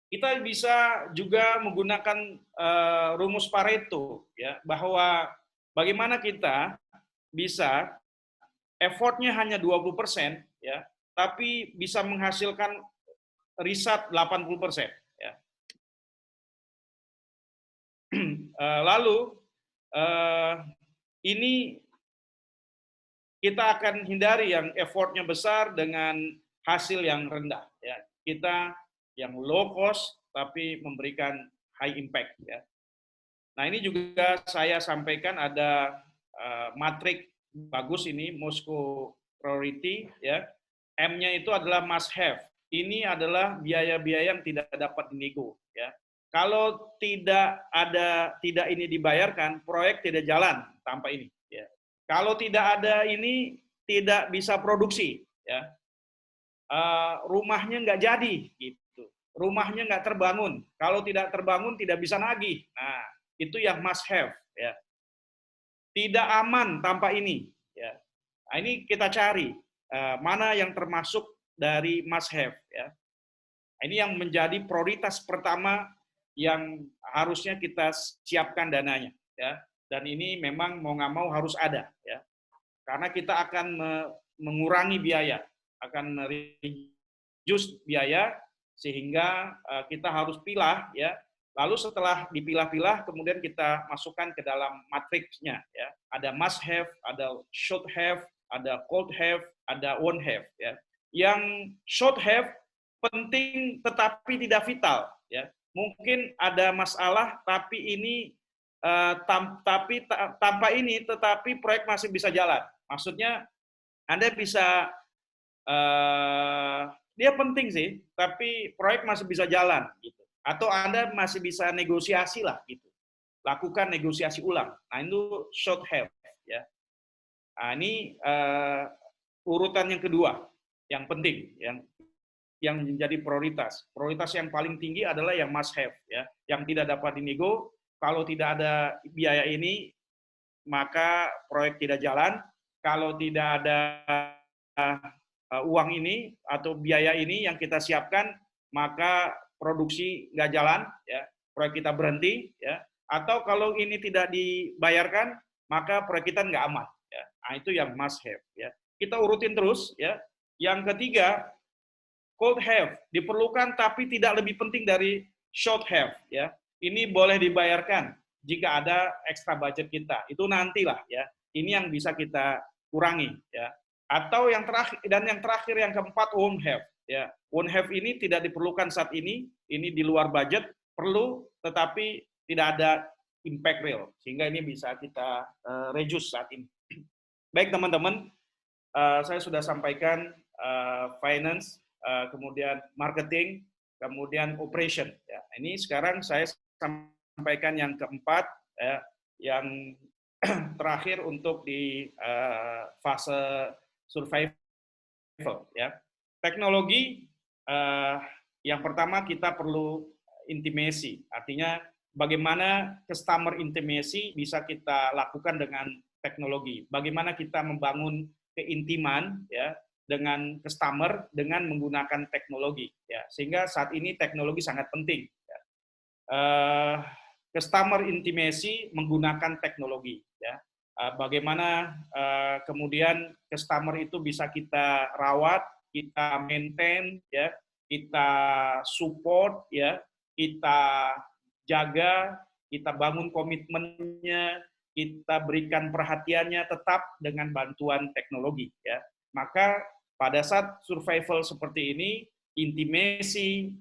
Speaker 1: kita bisa juga menggunakan rumus Pareto, ya, bahwa bagaimana kita bisa effort-nya hanya 20%, ya, tapi bisa menghasilkan riset 80%, ya. Lalu ini kita akan hindari yang effort-nya besar dengan hasil yang rendah, ya. Kita yang low cost tapi memberikan high impact, ya. Nah, ini juga saya sampaikan ada matrik bagus ini, Moscow Priority, ya. M-nya itu adalah must have. Ini adalah biaya-biaya yang tidak dapat dinego, ya. Kalau tidak ini dibayarkan, proyek tidak jalan tanpa ini, ya. Kalau tidak ada ini, tidak bisa produksi, ya. Rumahnya nggak jadi, gitu. Rumahnya nggak terbangun. Kalau tidak terbangun, tidak bisa nagih. Nah, itu yang must have, ya. Tidak aman tanpa ini, ya. Nah, ini kita cari mana yang termasuk dari must have, ya. Nah, ini yang menjadi prioritas pertama yang harusnya kita siapkan dananya, ya. Dan ini memang mau nggak mau harus ada, ya. Karena kita akan mengurangi biaya, akan reduce biaya sehingga kita harus pilah, ya. Lalu setelah dipilah-pilah, kemudian kita masukkan ke dalam matriksnya, ya. Ada must have, ada should have, ada could have, ada won't have, ya. Yang should have penting tetapi tidak vital, ya. Mungkin ada masalah tapi ini tanpa ini tetapi proyek masih bisa jalan. Maksudnya Anda bisa dia penting sih, tapi proyek masih bisa jalan gitu. Atau Anda masih bisa negosiasi lah gitu. Lakukan negosiasi ulang. Nah, itu should have ya. Nah, ini urutan yang kedua yang penting, yang menjadi prioritas. Prioritas yang paling tinggi adalah yang must have ya, yang tidak dapat dinego. Kalau tidak ada biaya ini, maka proyek tidak jalan. Kalau tidak ada uang ini atau biaya ini yang kita siapkan, maka produksi nggak jalan, ya, proyek kita berhenti, ya. Atau kalau ini tidak dibayarkan, maka proyek kita nggak aman. Ya. Nah, itu yang must have. Ya. Kita urutin terus. Ya. Yang ketiga, could have, diperlukan tapi tidak lebih penting dari should have. Ya. Ini boleh dibayarkan jika ada ekstra budget kita. Itu nantilah. Ya. Ini yang bisa kita kurangi. Ya. Atau yang terakhir, dan yang terakhir yang keempat, won't have. Ya. Won't have ini tidak diperlukan saat ini di luar budget, perlu, tetapi tidak ada impact real, sehingga ini bisa kita reduce saat ini. Baik teman-teman, saya sudah sampaikan finance, kemudian marketing, kemudian operation. Ya. Ini sekarang saya sampaikan yang keempat, ya, yang terakhir untuk di fase survival. Ya. Teknologi, yang pertama kita perlu intimacy, artinya bagaimana customer intimacy bisa kita lakukan dengan teknologi. Bagaimana kita membangun keintiman ya dengan customer dengan menggunakan teknologi ya. Sehingga saat ini teknologi sangat penting ya. Customer intimacy menggunakan teknologi ya. Bagaimana kemudian customer itu bisa kita rawat, kita maintain ya, kita support ya, kita jaga, kita bangun komitmennya, kita berikan perhatiannya tetap dengan bantuan teknologi ya. Maka pada saat survival seperti ini, intimacy,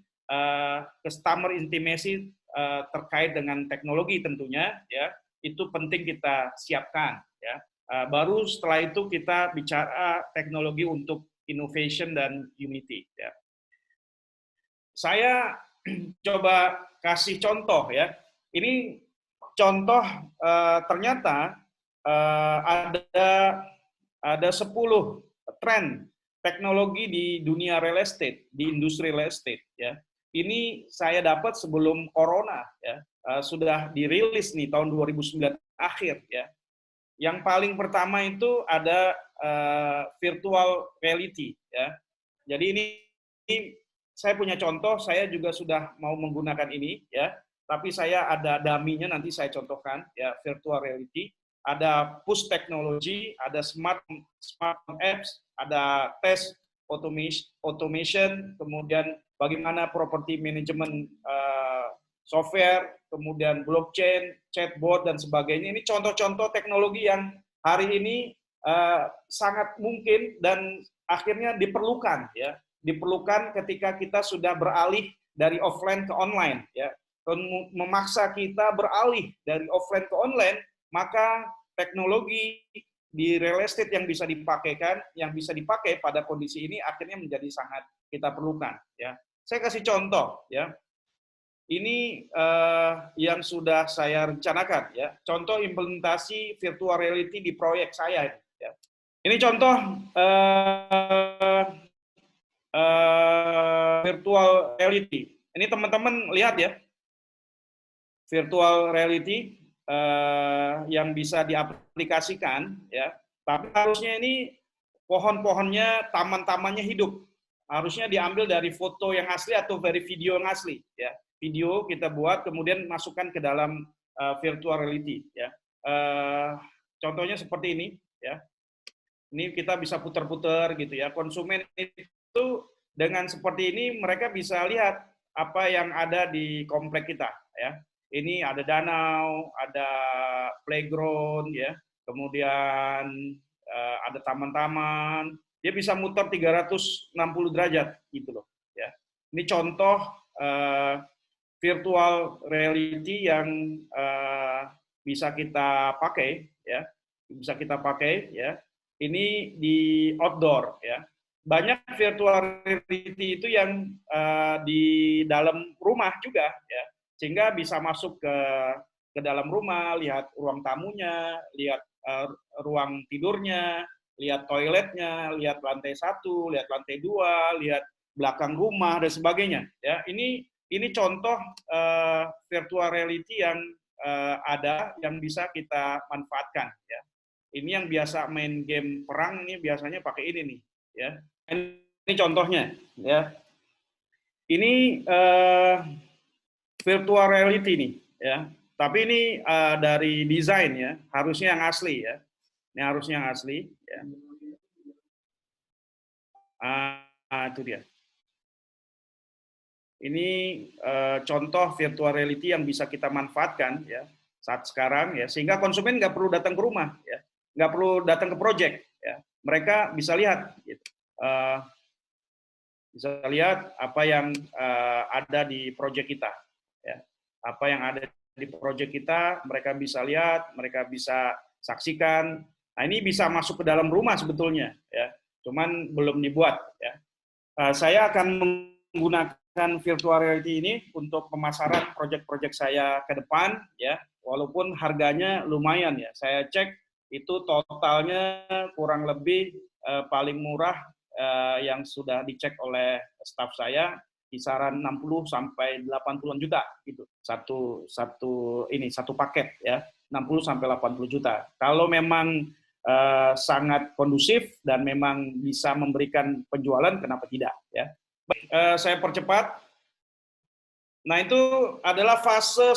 Speaker 1: customer intimacy terkait dengan teknologi tentunya ya, itu penting kita siapkan ya. Baru setelah itu kita bicara teknologi untuk innovation dan unity ya. Saya coba kasih contoh ya. Ini contoh ternyata ada 10 tren teknologi di dunia real estate, di industri real estate ya. Ini saya dapat sebelum corona ya. Sudah dirilis nih tahun 2009 akhir ya. Yang paling pertama itu ada virtual reality ya. Jadi ini saya punya contoh, saya juga sudah mau menggunakan ini ya, tapi saya ada dummy-nya nanti saya contohkan ya, virtual reality, ada push technology, ada smart apps, ada test automation, kemudian bagaimana property management software, kemudian blockchain, chatbot dan sebagainya. Ini contoh-contoh teknologi yang hari ini sangat mungkin dan akhirnya diperlukan ya. Diperlukan ketika kita sudah beralih dari offline ke online ya. Memaksa kita beralih dari offline ke online, maka teknologi di real estate yang bisa dipakai pada kondisi ini akhirnya menjadi sangat kita perlukan ya. Saya kasih contoh ya. Ini yang sudah saya rencanakan ya. Contoh implementasi virtual reality di proyek saya ya. Ini contoh virtual reality. Ini teman-teman lihat ya, virtual reality yang bisa diaplikasikan ya. Tapi harusnya ini pohon-pohonnya, taman-tamannya hidup. Harusnya diambil dari foto yang asli atau dari video yang asli ya. Video kita buat kemudian masukkan ke dalam virtual reality ya. Contohnya seperti ini ya. Ini kita bisa putar-putar gitu ya. Konsumen itu dengan seperti ini mereka bisa lihat apa yang ada di komplek kita ya. Ini ada danau, ada playground ya. Kemudian ada taman-taman. Dia bisa muter 360 derajat gitu loh ya. Ini contoh virtual reality yang bisa kita pakai ya. Bisa kita pakai ya. Ini di outdoor ya. banyak virtual reality itu yang di dalam rumah juga, ya, sehingga bisa masuk ke dalam rumah, lihat ruang tamunya, lihat ruang tidurnya, lihat toiletnya, lihat lantai 1, lihat lantai 2, lihat belakang rumah dan sebagainya. Ya, ini contoh virtual reality yang ada yang bisa kita manfaatkan. Ya, ini yang biasa main game perang ini biasanya pakai ini nih. Ya, ini contohnya. Ya, ini virtual reality nih. Ya, tapi ini dari desain ya, harusnya yang asli ya. Ini harusnya yang asli. Ya. Itu dia. Ini contoh virtual reality yang bisa kita manfaatkan ya saat sekarang ya, sehingga konsumen nggak perlu datang ke rumah ya, nggak perlu datang ke project ya, mereka bisa lihat gitu. Bisa lihat apa yang ada di project kita ya, apa yang ada di project kita mereka bisa lihat, mereka bisa saksikan. Nah, ini bisa masuk ke dalam rumah sebetulnya ya, cuman belum dibuat ya. Saya akan menggunakan virtual reality ini untuk pemasaran proyek-proyek saya ke depan ya, walaupun harganya lumayan ya. Saya cek itu totalnya kurang lebih paling murah yang sudah dicek oleh staf saya kisaran 60 sampai 80 juta gitu. Satu paket ya, 60 sampai 80 juta. Kalau memang sangat kondusif dan memang bisa memberikan penjualan, kenapa tidak ya. Baik, saya percepat. Nah, itu adalah fase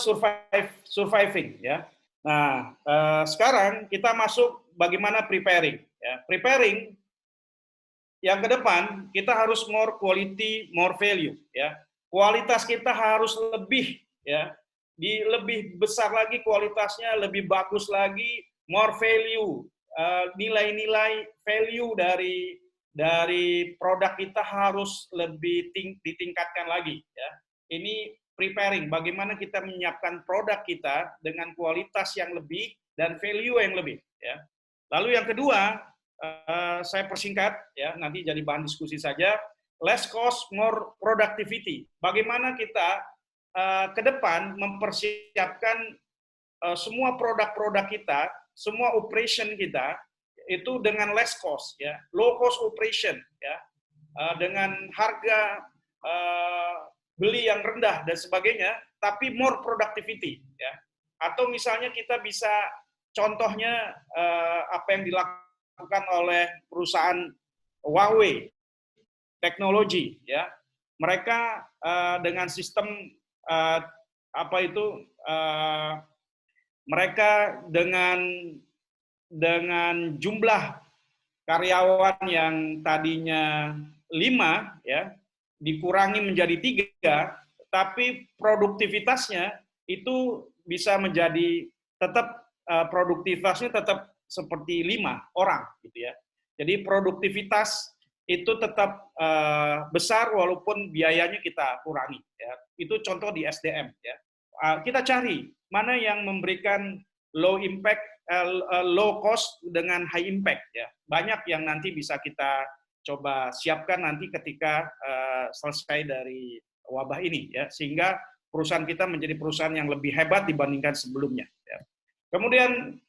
Speaker 1: surviving ya. Nah, sekarang kita masuk bagaimana preparing ya. Preparing yang ke depan kita harus more quality, more value ya. Kualitas kita harus lebih ya, lebih besar lagi kualitasnya, lebih bagus lagi, more value, nilai-nilai value dari produk kita harus lebih ditingkatkan lagi ya. Ini preparing, bagaimana kita menyiapkan produk kita dengan kualitas yang lebih dan value yang lebih ya. Lalu yang kedua, saya persingkat ya, nanti jadi bahan diskusi saja. Less cost, more productivity. Bagaimana kita ke depan mempersiapkan semua produk-produk kita, semua operation kita itu dengan less cost ya, low cost operation ya, dengan harga beli yang rendah dan sebagainya, tapi more productivity ya. Atau misalnya kita bisa contohnya apa yang dilakukan oleh perusahaan Huawei teknologi ya, mereka dengan sistem apa itu mereka dengan jumlah karyawan yang tadinya 5 ya dikurangi menjadi 3, tapi produktivitasnya itu bisa menjadi tetap produktivitasnya tetap seperti 5 orang gitu ya. Jadi produktivitas itu tetap besar walaupun biayanya kita kurangi ya. Itu contoh di SDM ya. Kita cari mana yang memberikan low impact, low cost dengan high impact ya. Banyak yang nanti bisa kita coba siapkan nanti ketika selesai dari wabah ini ya, sehingga perusahaan kita menjadi perusahaan yang lebih hebat dibandingkan sebelumnya ya. Kemudian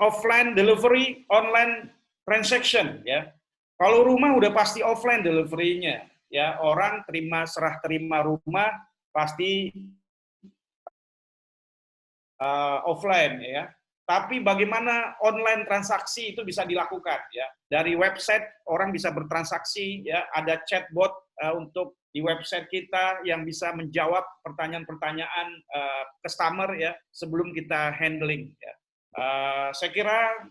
Speaker 1: offline delivery, online transaction ya. Kalau rumah udah pasti offline delivery-nya ya, orang serah terima rumah pasti offline ya. Tapi bagaimana online transaksi itu bisa dilakukan ya. Dari website orang bisa bertransaksi ya, ada chatbot untuk di website kita yang bisa menjawab pertanyaan-pertanyaan customer ya sebelum kita handling ya. Saya kira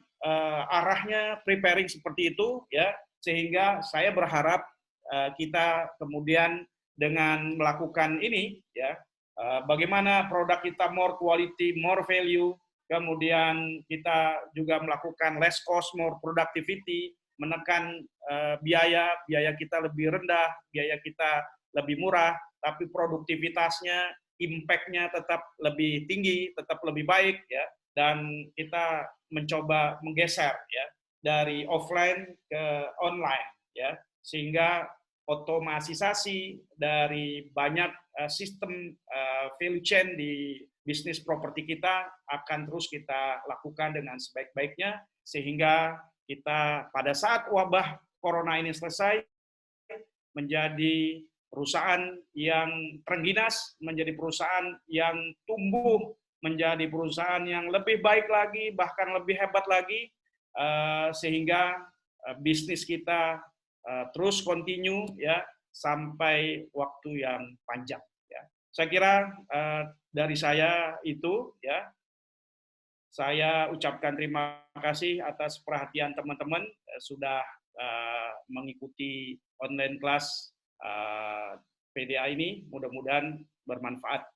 Speaker 1: arahnya preparing seperti itu ya, sehingga saya berharap kita kemudian dengan melakukan ini ya, bagaimana produk kita more quality, more value, kemudian kita juga melakukan less cost, more productivity, menekan biaya kita lebih rendah, biaya kita lebih murah, tapi produktivitasnya, impact-nya tetap lebih tinggi, tetap lebih baik ya, dan kita mencoba menggeser ya dari offline ke online ya. sehingga otomatisasi dari banyak sistem value chain di bisnis properti kita akan terus kita lakukan dengan sebaik-baiknya, sehingga kita pada saat wabah corona ini selesai menjadi perusahaan yang terengginas, menjadi perusahaan yang tumbuh, menjadi perusahaan yang lebih baik lagi, bahkan lebih hebat lagi, sehingga bisnis kita terus continue ya sampai waktu yang panjang. Ya. Saya kira dari saya itu ya. Saya ucapkan terima kasih atas perhatian teman-teman sudah mengikuti online kelas PDA ini. Mudah-mudahan bermanfaat